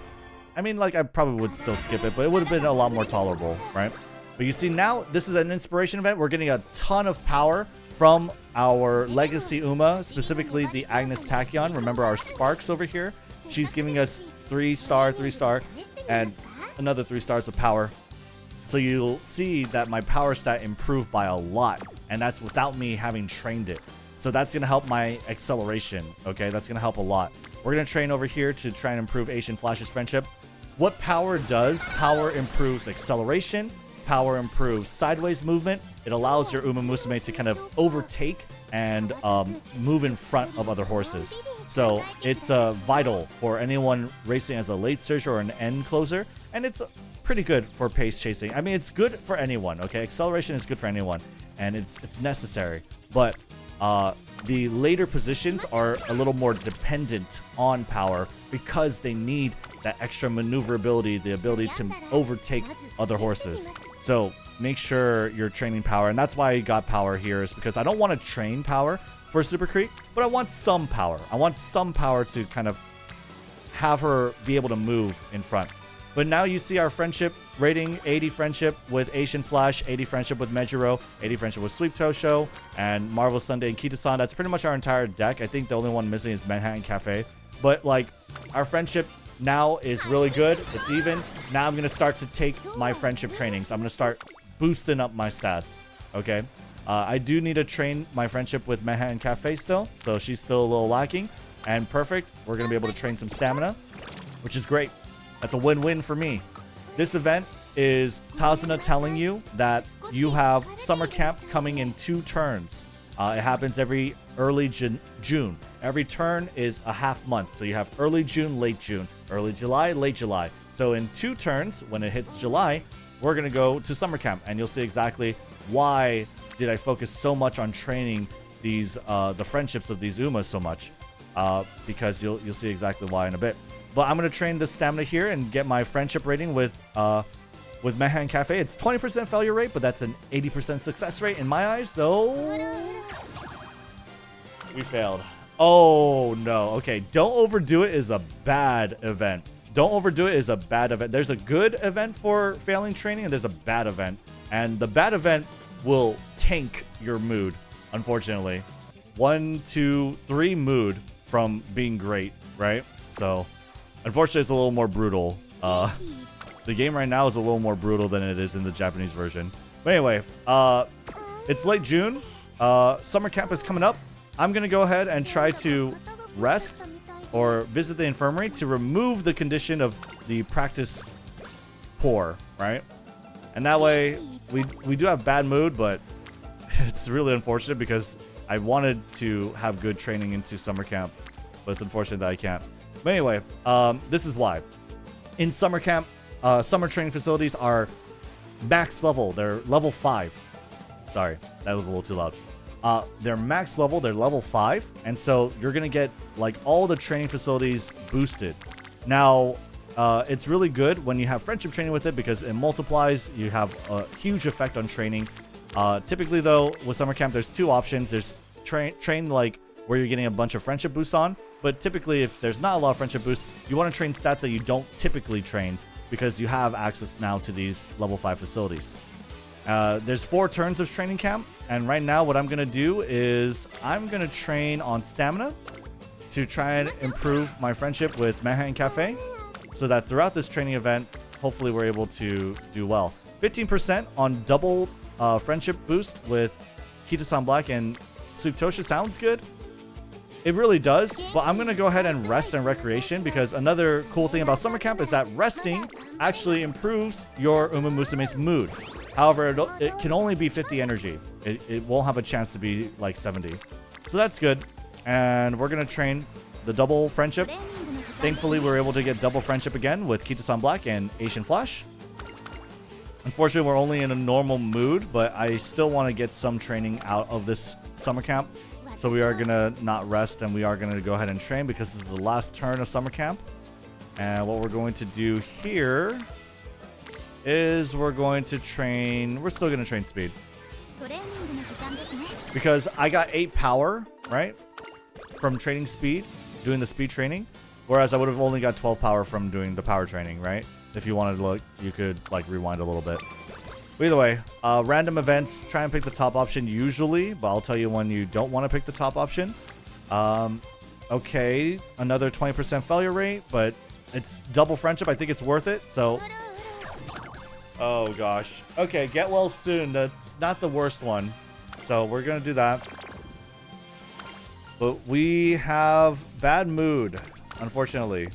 I mean, like I probably would still skip it, but it would have been a lot more tolerable, right? But you see now, this is an inspiration event. We're getting a ton of power from our Legacy Uma, specifically the Agnes Tachyon. Remember our Sparks over here? She's giving us 3-star, 3-star, and another 3 stars of power. So you'll see that my power stat improved by a lot, and that's without me having trained it. So that's going to help my acceleration, okay? That's going to help a lot. We're going to train over here to try and improve Asian Flash's friendship. What power does, power improves acceleration, power improves sideways movement. It allows your Umamusume to kind of overtake and move in front of other horses. So it's vital for anyone racing as a late surge or an end closer, and it's pretty good for pace chasing. I mean, it's good for anyone, okay? Acceleration is good for anyone, and it's necessary. But the later positions are a little more dependent on power because they need that extra maneuverability, the ability to overtake other horses. So make sure you're training power, and that's why I got power here, is because I don't want to train power for Super Creek, but I want some power. I want some power to kind of have her be able to move in front. But now you see our friendship rating: 80 friendship with Asian Flash, 80 friendship with Mejiro, 80 friendship with Sweep Tosho, and Marvelous Sunday and Kita-san. That's pretty much our entire deck. I think the only one missing is Manhattan Cafe. But like, our friendship now is really good. It's even. Now I'm going to start to take my friendship trainings. I'm going to start boosting up my stats, okay? I do need to train my friendship with Manhattan Cafe still, so she's still a little lacking. And perfect, we're going to be able to train some stamina, which is great. That's a win-win for me. This event is Tazuna telling you that you have summer camp coming in 2 turns. It happens every early June. Every turn is a half month. So you have early June, late June, early July, late July. So in 2 turns, when it hits July, we're going to go to summer camp, and you'll see exactly why did I focus so much on training these the friendships of these Umas so much, because you'll see exactly why in a bit. But I'm going to train the stamina here and get my friendship rating with Manhattan Cafe. It's 20% failure rate, but that's an 80% success rate in my eyes. So we failed. Oh no. Okay, don't overdo it is a bad event. Don't overdo it is a bad event. There's a good event for failing training, and there's a bad event. And the bad event will tank your mood, unfortunately. 1, 2, 3 mood from being great, right? So unfortunately, it's a little more brutal. The game right now is a little more brutal than it is in the Japanese version. But anyway, it's late June. Summer camp is coming up. I'm going to go ahead and try to rest or visit the infirmary to remove the condition of the practice poor, right? And that way, we do have bad mood, but it's really unfortunate because I wanted to have good training into summer camp, but it's unfortunate that I can't. But anyway, this is why. In summer camp, summer training facilities are max level. They're level 5. Sorry, that was a little too loud. They're max level, they're level 5, and so you're gonna get like all the training facilities boosted. Now, it's really good when you have friendship training with it because it multiplies. You have a huge effect on training. Typically, though, with summer camp, there's 2 options. There's train like where you're getting a bunch of friendship boosts on, but typically, if there's not a lot of friendship boosts, you want to train stats that you don't typically train because you have access now to these level 5 facilities. There's 4 turns of training camp, and right now what I'm going to do is I'm going to train on stamina to try and improve my friendship with Manhattan Cafe so that throughout this training event, hopefully we're able to do well. 15% on double friendship boost with Kita-san Black and Suktosha sounds good. It really does, but I'm going to go ahead and rest and recreation because another cool thing about summer camp is that resting actually improves your Umamusume's mood. However, it can only be 50 energy. It won't have a chance to be like 70. So that's good. And we're going to train the double friendship. Thankfully, we were able to get double friendship again with Kita-san Black and Asian Flash. Unfortunately, we're only in a normal mood, but I still want to get some training out of this summer camp. So we are going to not rest, and we are going to go ahead and train because this is the last turn of summer camp. And what we're going to do here is we're going to train... We're still going to train speed. Because I got 8 power, right? From training speed, doing the speed training. Whereas I would have only got 12 power from doing the power training, right? If you wanted to look, you could like rewind a little bit. But either way, random events, try and pick the top option usually, but I'll tell you when you don't want to pick the top option. Okay, another 20% failure rate, but it's double friendship. I think it's worth it, so... Oh, gosh. Okay, get well soon. That's not the worst one. So we're going to do that. But we have bad mood, unfortunately.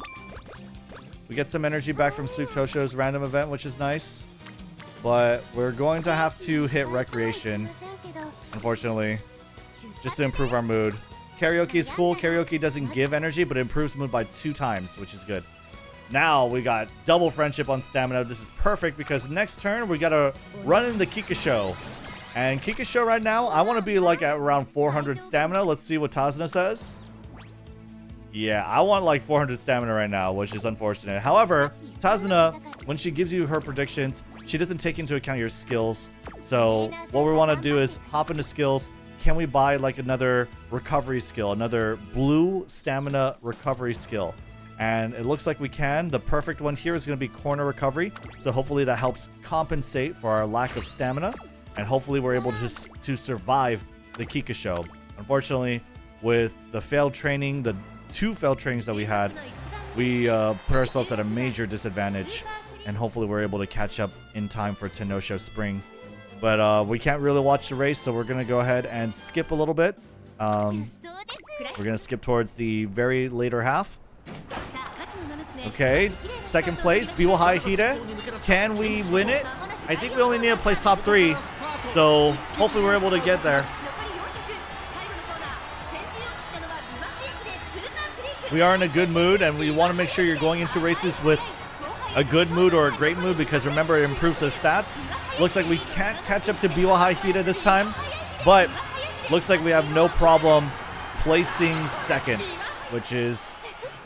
We get some energy back from Suktosha's random event, which is nice. But we're going to have to hit recreation, unfortunately, just to improve our mood. Karaoke is cool. Karaoke doesn't give energy, but it improves mood by 2 times, which is good. Now we got double friendship on stamina. This is perfect because next turn we got to run in the Kikuka. And Kikuka right now, I want to be like at around 400 stamina. Let's see what Tazuna says. Yeah, I want like 400 stamina right now, which is unfortunate. However, Tazuna, when she gives you her predictions, she doesn't take into account your skills. So what we want to do is hop into skills. Can we buy like another recovery skill, another blue stamina recovery skill? And it looks like we can. The perfect one here is going to be corner recovery. So hopefully that helps compensate for our lack of stamina. And hopefully we're able to survive the Kikuka. Unfortunately, with the failed training, the 2 failed trainings that we had, we put ourselves at a major disadvantage. And hopefully we're able to catch up in time for Tenno Spring. But we can't really watch the race, so we're going to go ahead and skip a little bit. We're going to skip towards the very later half. Okay, second place, Biwa Hide. Can we win it? I think we only need to place top 3. So hopefully we're able to get there. We are in a good mood, and we want to make sure you're going into races with a good mood or a great mood, because remember, it improves their stats. Looks like we can't catch up to Biwa Hide this time, but looks like we have no problem placing second, which is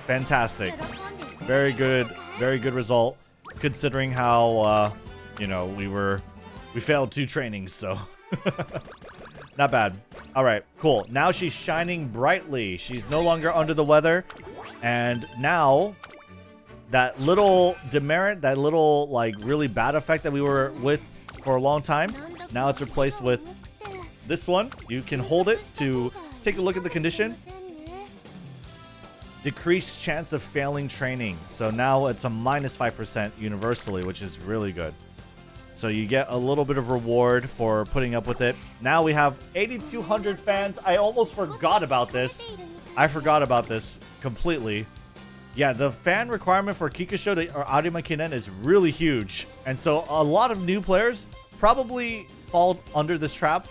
fantastic. Very good result, considering how you know, we failed 2 trainings, so not bad. All right, cool. Now she's shining brightly. She's no longer under the weather, and now that little demerit, that little like really bad effect that we were with for a long time, now it's replaced with this one. You can hold it to take a look at the condition. Decreased chance of failing training. So now it's a -5% universally, which is really good. So you get a little bit of reward for putting up with it. Now we have 8,200 fans. I almost forgot about this. I forgot about this completely. Yeah, the fan requirement for Kikuka or Arima Kinen is really huge. And so a lot of new players probably fall under this trap.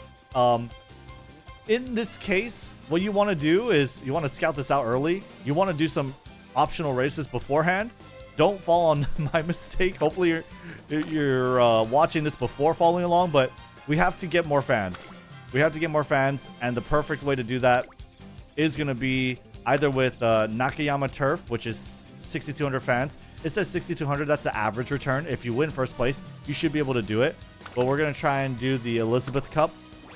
In this case, what you want to do is you want to scout this out early. You want to do some optional races beforehand. Don't fall on my mistake. Hopefully you're watching this before following along, but we have to get more fans. we have to get more fans, and the perfect way to do that is going to be either with Nakayama Turf, which is 6,200 fans. It says 6,200. That's the average return. If you win first place, you should be able to do it. But we're going to try and do the Elizabeth Cup,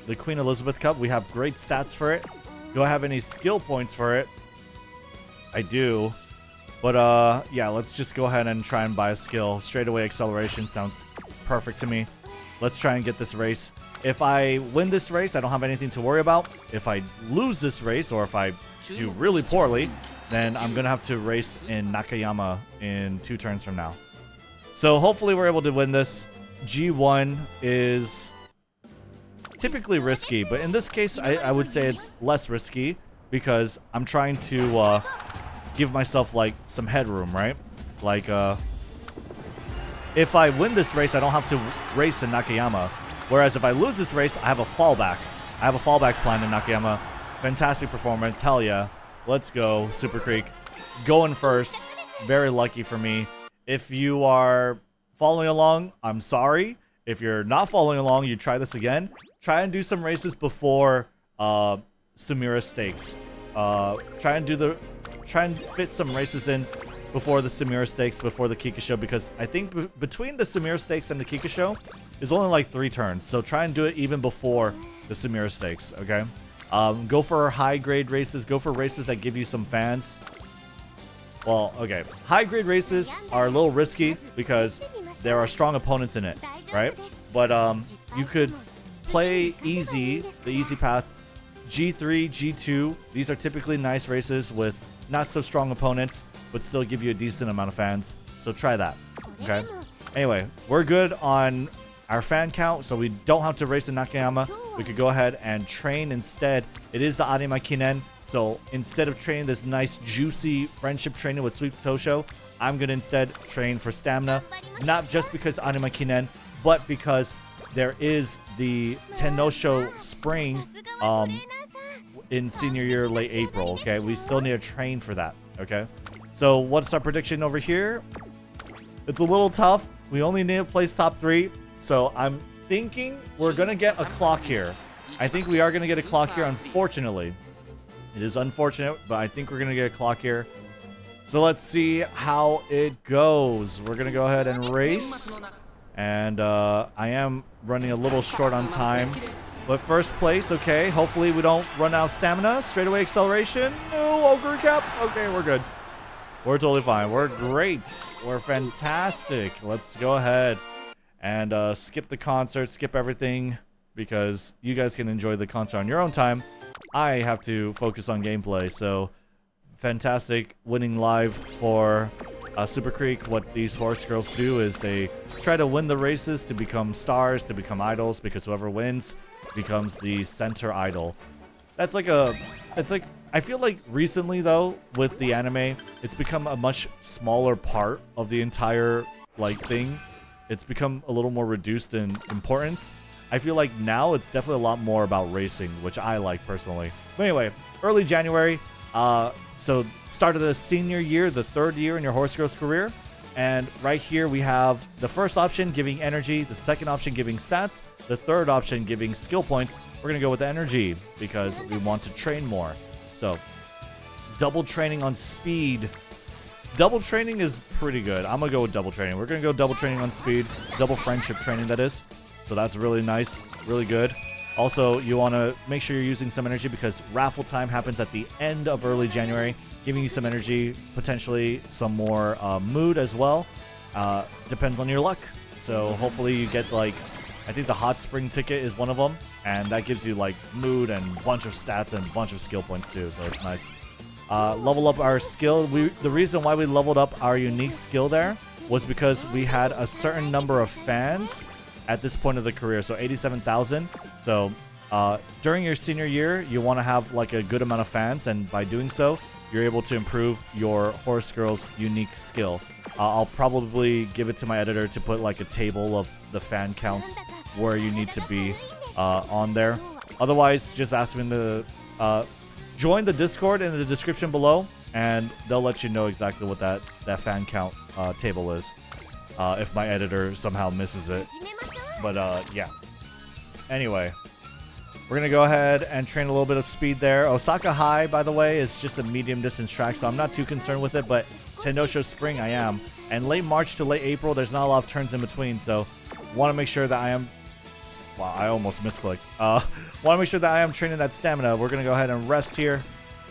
the Queen Elizabeth Cup. We have great stats for it. Do I have any skill points for it? I do. But yeah, let's just go ahead and try and buy a skill. Straightaway acceleration sounds perfect to me. Let's try and get this race. If I win this race, I don't have anything to worry about. If I lose this race, or if I do really poorly, then I'm going to have to race in Nakayama in 2 turns from now. So hopefully we're able to win this. G1 is typically risky, but in this case, I would say it's less risky because I'm trying to give myself like some headroom, right? Like if I win this race, I don't have to race in Nakayama. Whereas if I lose this race, I have a fallback. I have a fallback plan in Nakayama. Fantastic performance. Hell yeah. Let's go, Super Creek. Going first. Very lucky for me. If you are following along, I'm sorry. If you're not following along, you try this again. Try and do some races before Sumire Stakes. Try and fit some races in before the Sumire Stakes, before the Kikuka, because I think between the Sumire Stakes and the Kikuka is only like 3 turns. So try and do it even before the Sumire Stakes, okay? Go for high-grade races. Go for races that give you some fans. Well, okay. High-grade races are a little risky because there are strong opponents in it, right? But you could play easy, the easy path. G3, G2, these are typically nice races with not so strong opponents, but still give you a decent amount of fans. So try that, okay? Anyway, we're good on our fan count, so we don't have to race in Nakayama. We could go ahead and train instead. It is the Arima Kinen, so instead of training this nice, juicy friendship training with Sweet Tosho, I'm going to instead train for stamina. Not just because Arima Kinen, but because there is the Tenno Spring in senior year, late April, okay? We still need to train for that, okay? So what's our prediction over here? It's a little tough. We only need to place top 3. So I'm thinking we're going to get a clock here. I think we are going to get a clock here, unfortunately. It is unfortunate, but I think we're going to get a clock here. So let's see how it goes. We're going to go ahead and race. And I am running a little short on time. But first place, okay. Hopefully we don't run out of stamina. Straightaway acceleration. No, ogre cap. Okay, we're good. We're totally fine. We're great. We're fantastic. Let's go ahead and skip the concert, skip everything, because you guys can enjoy the concert on your own time. I have to focus on gameplay, so fantastic winning live for Super Creek. What these horse girls do is they try to win the races to become stars, to become idols, because whoever wins becomes the center idol. That's like I feel like recently though, with the anime, it's become a much smaller part of the entire like thing. It's become a little more reduced in importance. I feel like now it's definitely a lot more about racing, which I like personally. But anyway, early January, so start of the senior year, the 3rd year in your horse girl's career. And right here we have the first option giving energy, the second option giving stats, the third option giving skill points. We're going to go with energy because we want to train more. So double training on speed. Double training is pretty good. I'm going to go with double training. We're going to go double training on speed. Double friendship training, that is. So that's really nice. Really good. Also, you want to make sure you're using some energy because raffle time happens at the end of early January, giving you some energy, potentially some more mood as well. Depends on your luck. So hopefully you get like, I think the hot spring ticket is one of them. And that gives you like mood and a bunch of stats and a bunch of skill points too. So it's nice. Level up our skill. The reason why we leveled up our unique skill there was because we had a certain number of fans at this point of the career. So 87,000. So during your senior year, you want to have like a good amount of fans. And by doing so, you're able to improve your horse girl's unique skill. I'll probably give it to my editor to put like a table of the fan counts where you need to be on there. Otherwise, just ask me to join the Discord in the description below, and they'll let you know exactly what that fan count table is. If my editor somehow misses it. But yeah. Anyway, We're going to go ahead and train a little bit of speed there. Osaka High, by the way, is just a medium distance track, so I'm not too concerned with it, but Tenno Spring, I am. And late March to late April, there's not a lot of turns in between, so want to make sure that I am... Wow, I almost misclicked. Want to make sure that I am training that stamina. We're going to go ahead and rest here.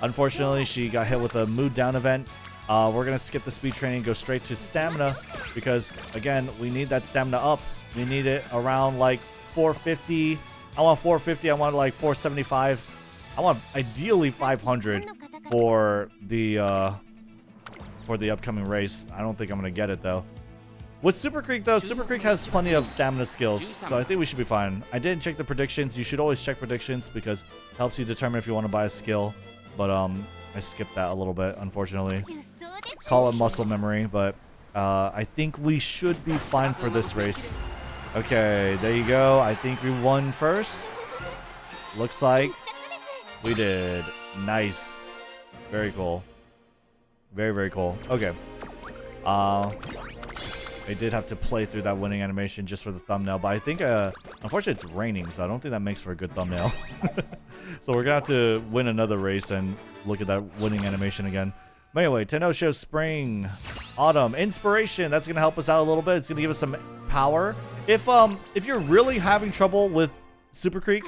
Unfortunately, she got hit with a mood down event. We're going to skip the speed training, go straight to stamina, because, again, we need that stamina up. We need it around, like, 450. I want 450. I want, like, 475. I want, ideally, 500 for the upcoming race. I don't think I'm going to get it, though. With Super Creek, though, Super Creek has plenty of stamina skills, so I think we should be fine. I didn't check the predictions. You should always check predictions because it helps you determine if you want to buy a skill. But I skipped that a little bit, unfortunately. Call it muscle memory, but I think we should be fine for this race. Okay, there you go. I think we won first. Looks like we did. Nice. Very cool. Very, very cool. Okay. I did have to play through that winning animation just for the thumbnail, but I think, unfortunately, it's raining, so I don't think that makes for a good thumbnail. So we're going to have to win another race and look at that winning animation again. But anyway, Tenno Spring, Autumn, Inspiration. That's going to help us out a little bit. It's going to give us some power. If you're really having trouble with Super Creek,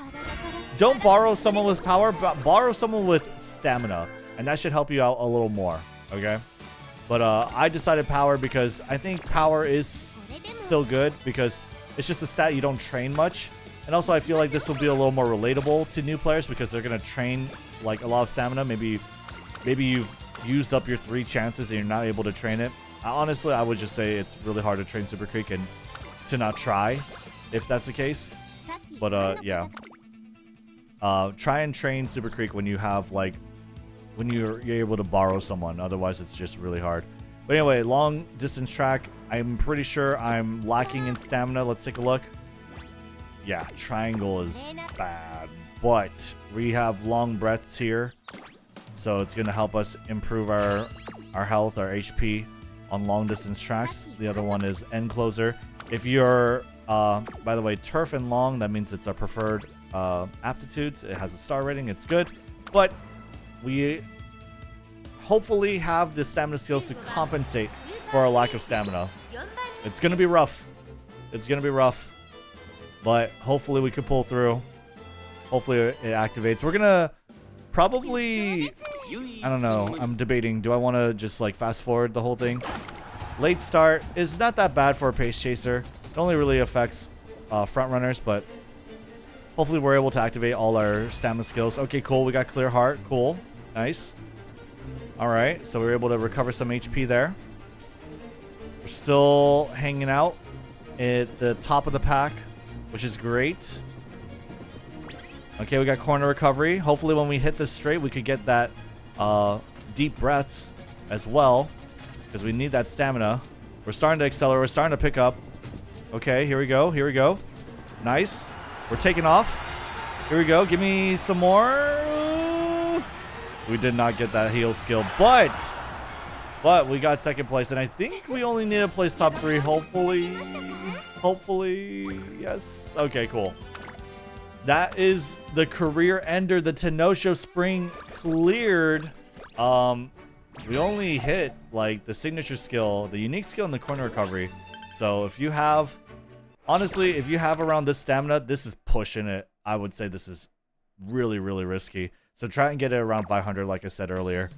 don't borrow someone with power, but borrow someone with stamina, and that should help you out a little more, okay? But I decided power because I think power is still good because it's just a stat you don't train much. And also I feel like this will be a little more relatable to new players because they're going to train like a lot of stamina. Maybe you've used up your 3 chances and you're not able to train it. Honestly, I would just say it's really hard to train Super Creek and to not try if that's the case. But yeah. Try and train Super Creek when you have like when you're able to borrow someone. Otherwise, it's just really hard. But anyway, long distance track. I'm pretty sure I'm lacking in stamina. Let's take a look. Yeah, triangle is bad. But we have long breaths here. So it's going to help us improve our health, our HP on long distance tracks. The other one is end closer. If you're, by the way, turf and long, that means it's our preferred aptitudes. It has a star rating. It's good. But we hopefully have the stamina skills to compensate for our lack of stamina. It's going to be rough. It's going to be rough. But hopefully we can pull through. Hopefully it activates. We're going to probably... I don't know. I'm debating. Do I want to just like fast forward the whole thing? Late start is not that bad for a pace chaser. It only really affects front runners, but hopefully we're able to activate all our stamina skills. Okay, cool. We got clear heart. Cool. Nice. All right. So we were able to recover some HP there. We're still hanging out at the top of the pack, which is great. Okay, we got corner recovery. Hopefully when we hit this straight, we could get that deep breaths as well, because we need that stamina. We're starting to accelerate. We're starting to pick up. Okay, here we go. Here we go. Nice. We're taking off. Here we go. Give me some more. We did not get that heal skill, but we got second place, and I think we only need to place top 3. Hopefully, yes. Okay, cool. That is the career ender. The Tenno Spring cleared. We only hit like the signature skill, the unique skill, and the corner recovery. So if you have, honestly, if you have around this stamina, this is pushing it. I would say this is really, really risky. So try and get it around 500, like I said earlier.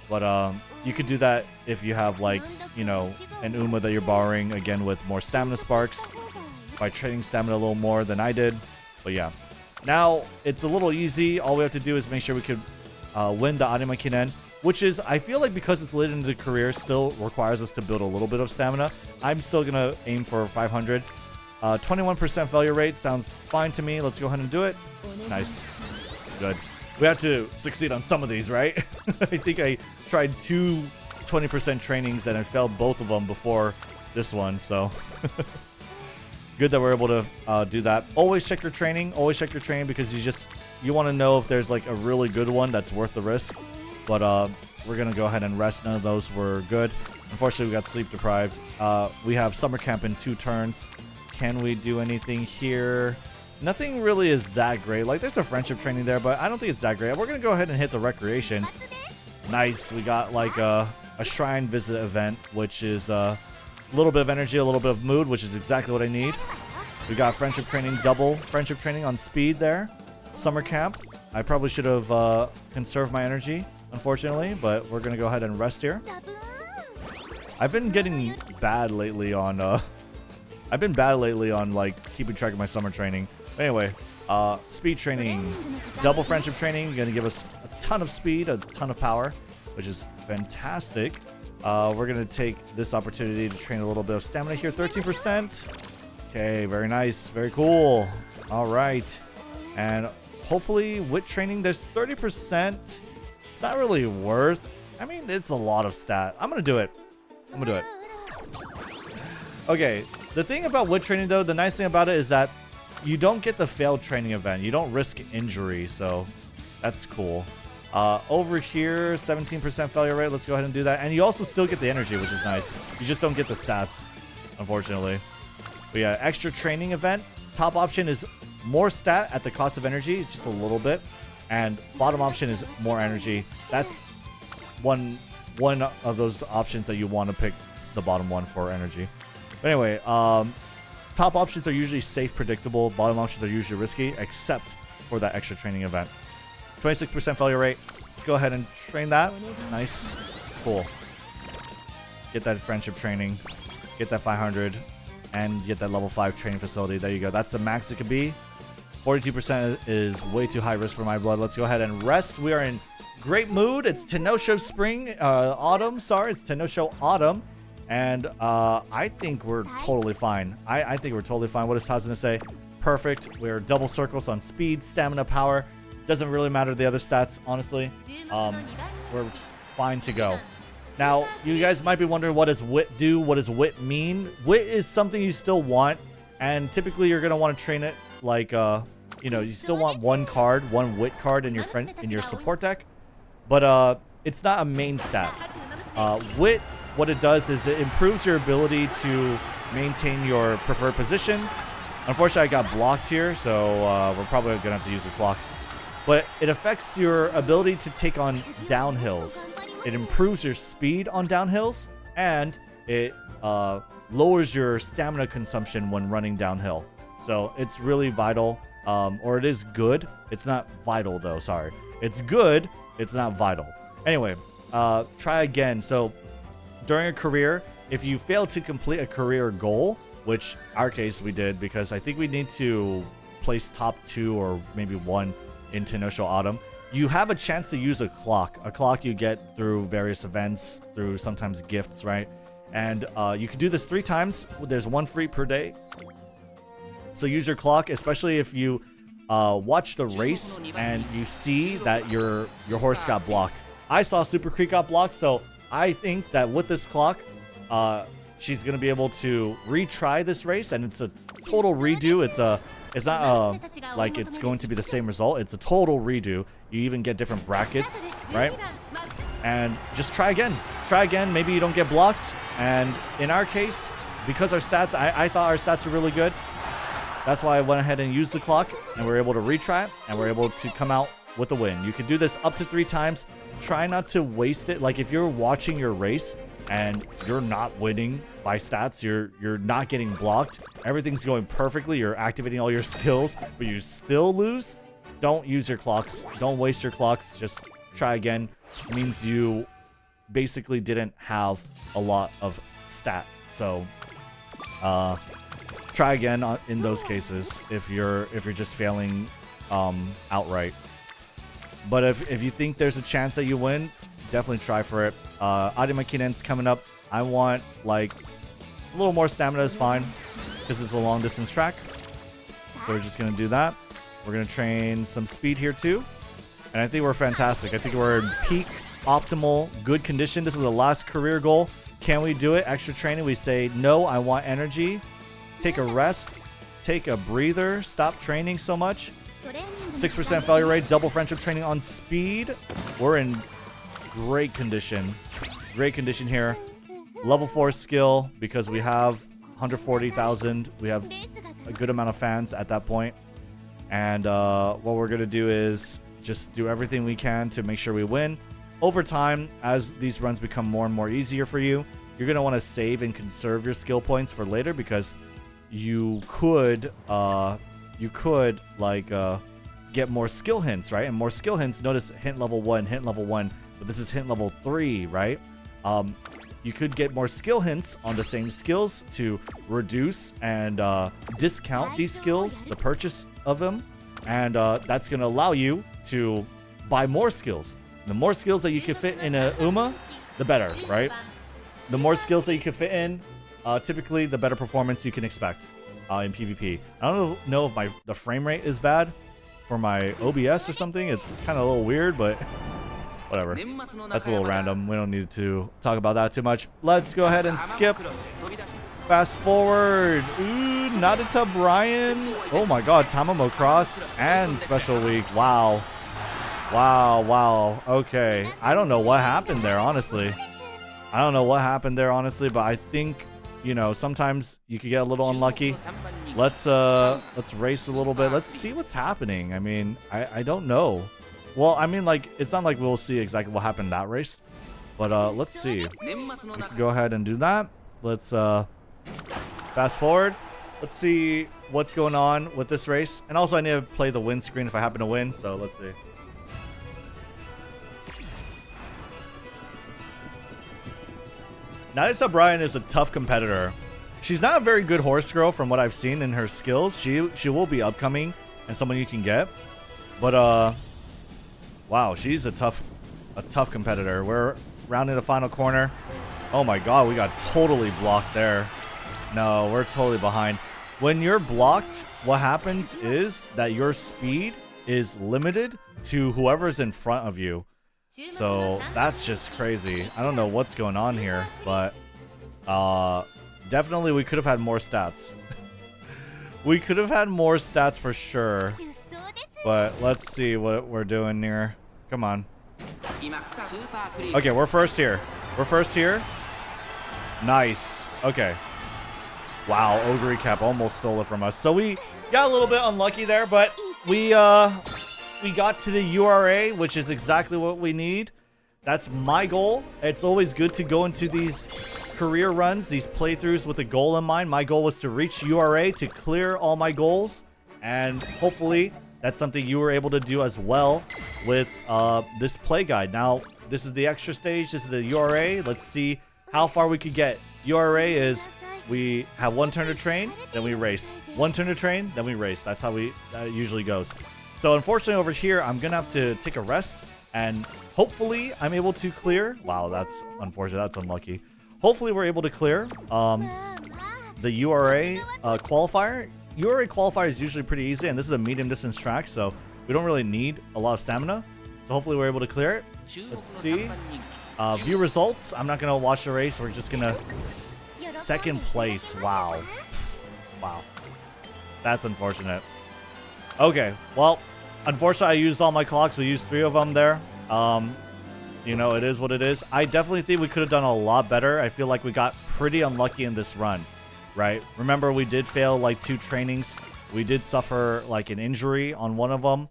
But you could do that if you have like, you know, an Uma that you're borrowing, again, with more stamina sparks by training stamina a little more than I did. But yeah, now it's a little easy. All we have to do is make sure we could win the Arima Kinen, which is, I feel like because it's late into the career, still requires us to build a little bit of stamina. I'm still going to aim for 500. 21% failure rate sounds fine to me. Let's go ahead and do it. Nice. Good. We have to succeed on some of these, right? I think I tried 2 20% trainings and I failed both of them before this one, so... Good that we're able to do that. Always check your training. Always check your training because you want to know if there's like a really good one that's worth the risk. But we're going to go ahead and rest. None of those were good. Unfortunately, we got sleep deprived. We have summer camp in 2 turns. Can we do anything here? Nothing really is that great. Like, there's a friendship training there, but I don't think it's that great. We're gonna go ahead and hit the recreation. Nice. We got like a shrine visit event, which is a little bit of energy, a little bit of mood, which is exactly what I need. We got friendship training, double friendship training on speed there. Summer camp. I probably should have conserved my energy, unfortunately, but we're gonna go ahead and rest here. I've been getting bad lately on like keeping track of my summer training. But anyway, speed training, double friendship training, gonna give us a ton of speed, a ton of power, which is fantastic. We're gonna take this opportunity to train a little bit of stamina here, 13%. Okay, very nice, very cool. All right, and hopefully wit training, there's 30%. It's not really worth. I mean, it's a lot of stat. I'm gonna do it. Okay, the thing about wit training though, the nice thing about it is that you don't get the failed training event. You don't risk injury, so that's cool. Over here, 17% failure rate. Let's go ahead and do that. And you also still get the energy, which is nice. You just don't get the stats, unfortunately. But yeah, extra training event. Top option is more stat at the cost of energy, just a little bit. And bottom option is more energy. That's one of those options that you want to pick the bottom one for energy. But anyway, top options are usually safe, predictable. Bottom options are usually risky, except for that extra training event. 26% failure rate. Let's go ahead and train that. Nice. Cool. Get that friendship training. Get that 500. And get that level 5 training facility. There you go. That's the max it could be. 42% is way too high risk for my blood. Let's go ahead and rest. We are in great mood. It's Tenno autumn. Sorry, it's Tenno autumn. And I think we're totally fine. I think we're totally fine. What is Taz gonna say? Perfect. We're double circles on speed, stamina, power. Doesn't really matter the other stats, honestly. We're fine to go. Now, you guys might be wondering, what does wit do? What does wit mean? Wit is something you still want, and typically you're gonna want to train it like you know, you still want one wit card in your support deck, but it's not a main stat. Wit, what it does is it improves your ability to maintain your preferred position. Unfortunately, I got blocked here, so we're probably gonna have to use the clock. But it affects your ability to take on downhills. It improves your speed on downhills, and it lowers your stamina consumption when running downhill. So it's really vital, or it is good. It's not vital though, sorry. It's good, it's not vital. Anyway, try again. So during a career, if you fail to complete a career goal, which our case we did, because I think we need to place top 2 or maybe 1 in Tenno Autumn, you have a chance to use a clock. A clock you get through various events, through sometimes gifts, right? And you can do this 3 times. There's 1 free per day. So use your clock, especially if you watch the race and you see that your horse got blocked. I saw Super Creek got blocked, so I think that with this clock, she's gonna be able to retry this race, and it's a total redo. It's not like it's going to be the same result. It's a total redo. You even get different brackets, right? And just try again. Try again. Maybe you don't get blocked. And in our case, because our stats, I thought our stats were really good. That's why I went ahead and used the clock, and we're able to retry it, and we're able to come out with a win. You can do this up to 3 times. Try not to waste it. Like, if you're watching your race and you're not winning by stats, you're not getting blocked, everything's going perfectly, you're activating all your skills, but you still lose, don't use your clocks. Don't waste your clocks. Just try again. It means you basically didn't have a lot of stat. So try again in those cases if you're just failing outright. But if you think there's a chance that you win, definitely try for it. Arima Kinen's coming up. I want like a little more stamina is fine because it's a long distance track. So we're just gonna do that. We're gonna train some speed here too. And I think we're fantastic. I think we're in peak, optimal, good condition. This is the last career goal. Can we do it? Extra training. We say, no, I want energy. Take a rest. Take a breather. Stop training so much. 6% failure rate. Double friendship training on speed. We're in great condition. Great condition here. Level 4 skill because we have 140,000. We have a good amount of fans at that point. And what we're going to do is just do everything we can to make sure we win. Over time, as these runs become more and more easier for you, you're going to want to save and conserve your skill points for later, because you could like get more skill hints, right? And more skill hints, notice hint level 1, but this is hint level 3, right? You could get more skill hints on the same skills to reduce and discount these skills, the purchase of them, and that's going to allow you to buy more skills. The more skills that you can fit in a Uma, the better, right? The more skills that you can fit in, typically the better performance you can expect in PvP. I don't know if the frame rate is bad for my OBS or something. It's kind of a little weird, but whatever. That's a little random. We don't need to talk about that too much. Let's go ahead and skip. Fast forward. Ooh, Nadita Brian. Oh my god, Tamamo Cross and Special Week. Wow. Wow. Okay. I don't know what happened there, honestly. But I think, you know, sometimes you could get a little unlucky. Let's race a little bit. Let's see what's happening. I mean, I don't know. Well, I mean, like, it's not like we'll see exactly what happened that race, but let's see. We can go ahead and do that. Let's fast forward. Let's see what's going on with this race. And also, I need to play the win screen if I happen to win, so let's see. Nadita Brian is a tough competitor. She's not a very good horse girl from what I've seen in her skills. She will be upcoming and someone you can get. But wow, she's a tough competitor. We're rounding the final corner. Oh my god, we got totally blocked there. No, we're totally behind. When you're blocked, what happens is that your speed is limited to whoever's in front of you. So that's just crazy. I don't know what's going on here, but definitely we could have had more stats. We could have had more stats for sure. But let's see what we're doing here. Come on. Okay, we're first here. Nice. Okay. Wow, Ogre Cap almost stole it from us. So we got a little bit unlucky there, but we got to the URA, which is exactly what we need. That's my goal. It's always good to go into these career runs, these playthroughs with a goal in mind. My goal was to reach URA, to clear all my goals, and hopefully that's something you were able to do as well with this play guide. Now, this is the extra stage. This is the URA. Let's see how far we could get. URA is we have one turn to train, then we race. One turn to train, then we race. That's how that usually goes. So unfortunately over here, I'm going to have to take a rest, and hopefully I'm able to clear. Wow, that's unfortunate. That's unlucky. Hopefully we're able to clear the URA qualifier. URA qualifier is usually pretty easy, and this is a medium distance track, so we don't really need a lot of stamina. So hopefully we're able to clear it. Let's see. View results. I'm not going to watch the race. We're just going to... Second place. Wow. That's unfortunate. Okay, well, unfortunately, I used all my clocks. We used 3 of them there. You know, it is what it is. I definitely think we could have done a lot better. I feel like we got pretty unlucky in this run, right? Remember, we did fail like 2 trainings. We did suffer like an injury on one of them.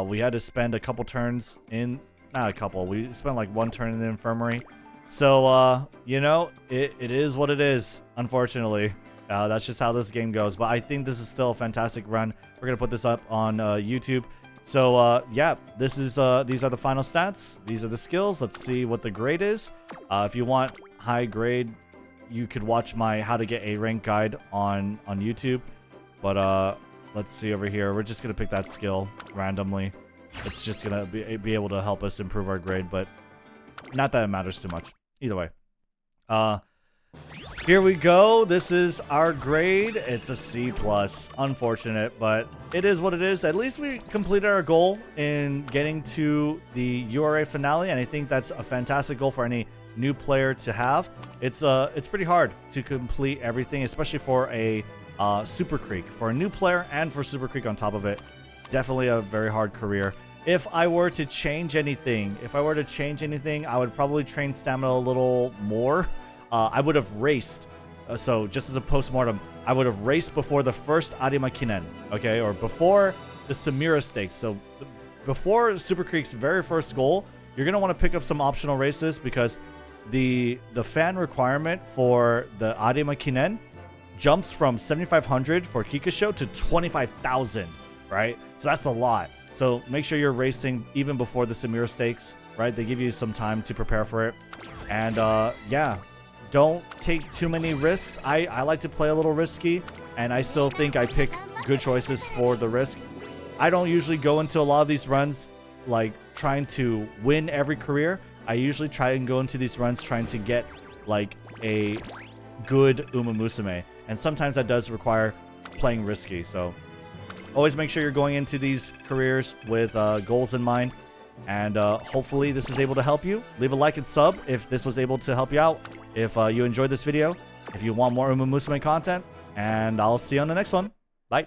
We had to spend a couple turns in... Not a couple. We spent like 1 turn in the infirmary. So, you know, it is what it is, unfortunately. That's just how this game goes. But I think this is still a fantastic run. We're going to put this up on YouTube. So, yeah, these are the final stats. These are the skills. Let's see what the grade is. If you want high grade, you could watch my How to Get A Rank guide on YouTube. But let's see over here. We're just going to pick that skill randomly. It's just going to be able to help us improve our grade, but not that it matters too much. Either way. Here we go. This is our grade. It's a C+. Unfortunate, but it is what it is. At least we completed our goal in getting to the URA finale, and I think that's a fantastic goal for any new player to have. It's pretty hard to complete everything, especially for a Super Creek. For a new player and for Super Creek on top of it. Definitely a very hard career. If I were to change anything, I would probably train stamina a little more. I would have raced. So just as a post-mortem, I would have raced before the first Arima Kinen, okay? Or before the Sumire stakes. So before Super Creek's very first goal, you're going to want to pick up some optional races because the fan requirement for the Arima Kinen jumps from 7,500 for Kikuka to 25,000, right? So that's a lot. So make sure you're racing even before the Sumire stakes, right? They give you some time to prepare for it. And yeah, don't take too many risks. I like to play a little risky, and I still think I pick good choices for the risk. I don't usually go into a lot of these runs like trying to win every career. I usually try and go into these runs trying to get like a good Umamusume, and sometimes that does require playing risky. So always make sure you're going into these careers with goals in mind, and hopefully this is able to help you. Leave a like and sub if this was able to help you out, if you enjoyed this video, if you want more Umamusume content, and I'll see you on the next one.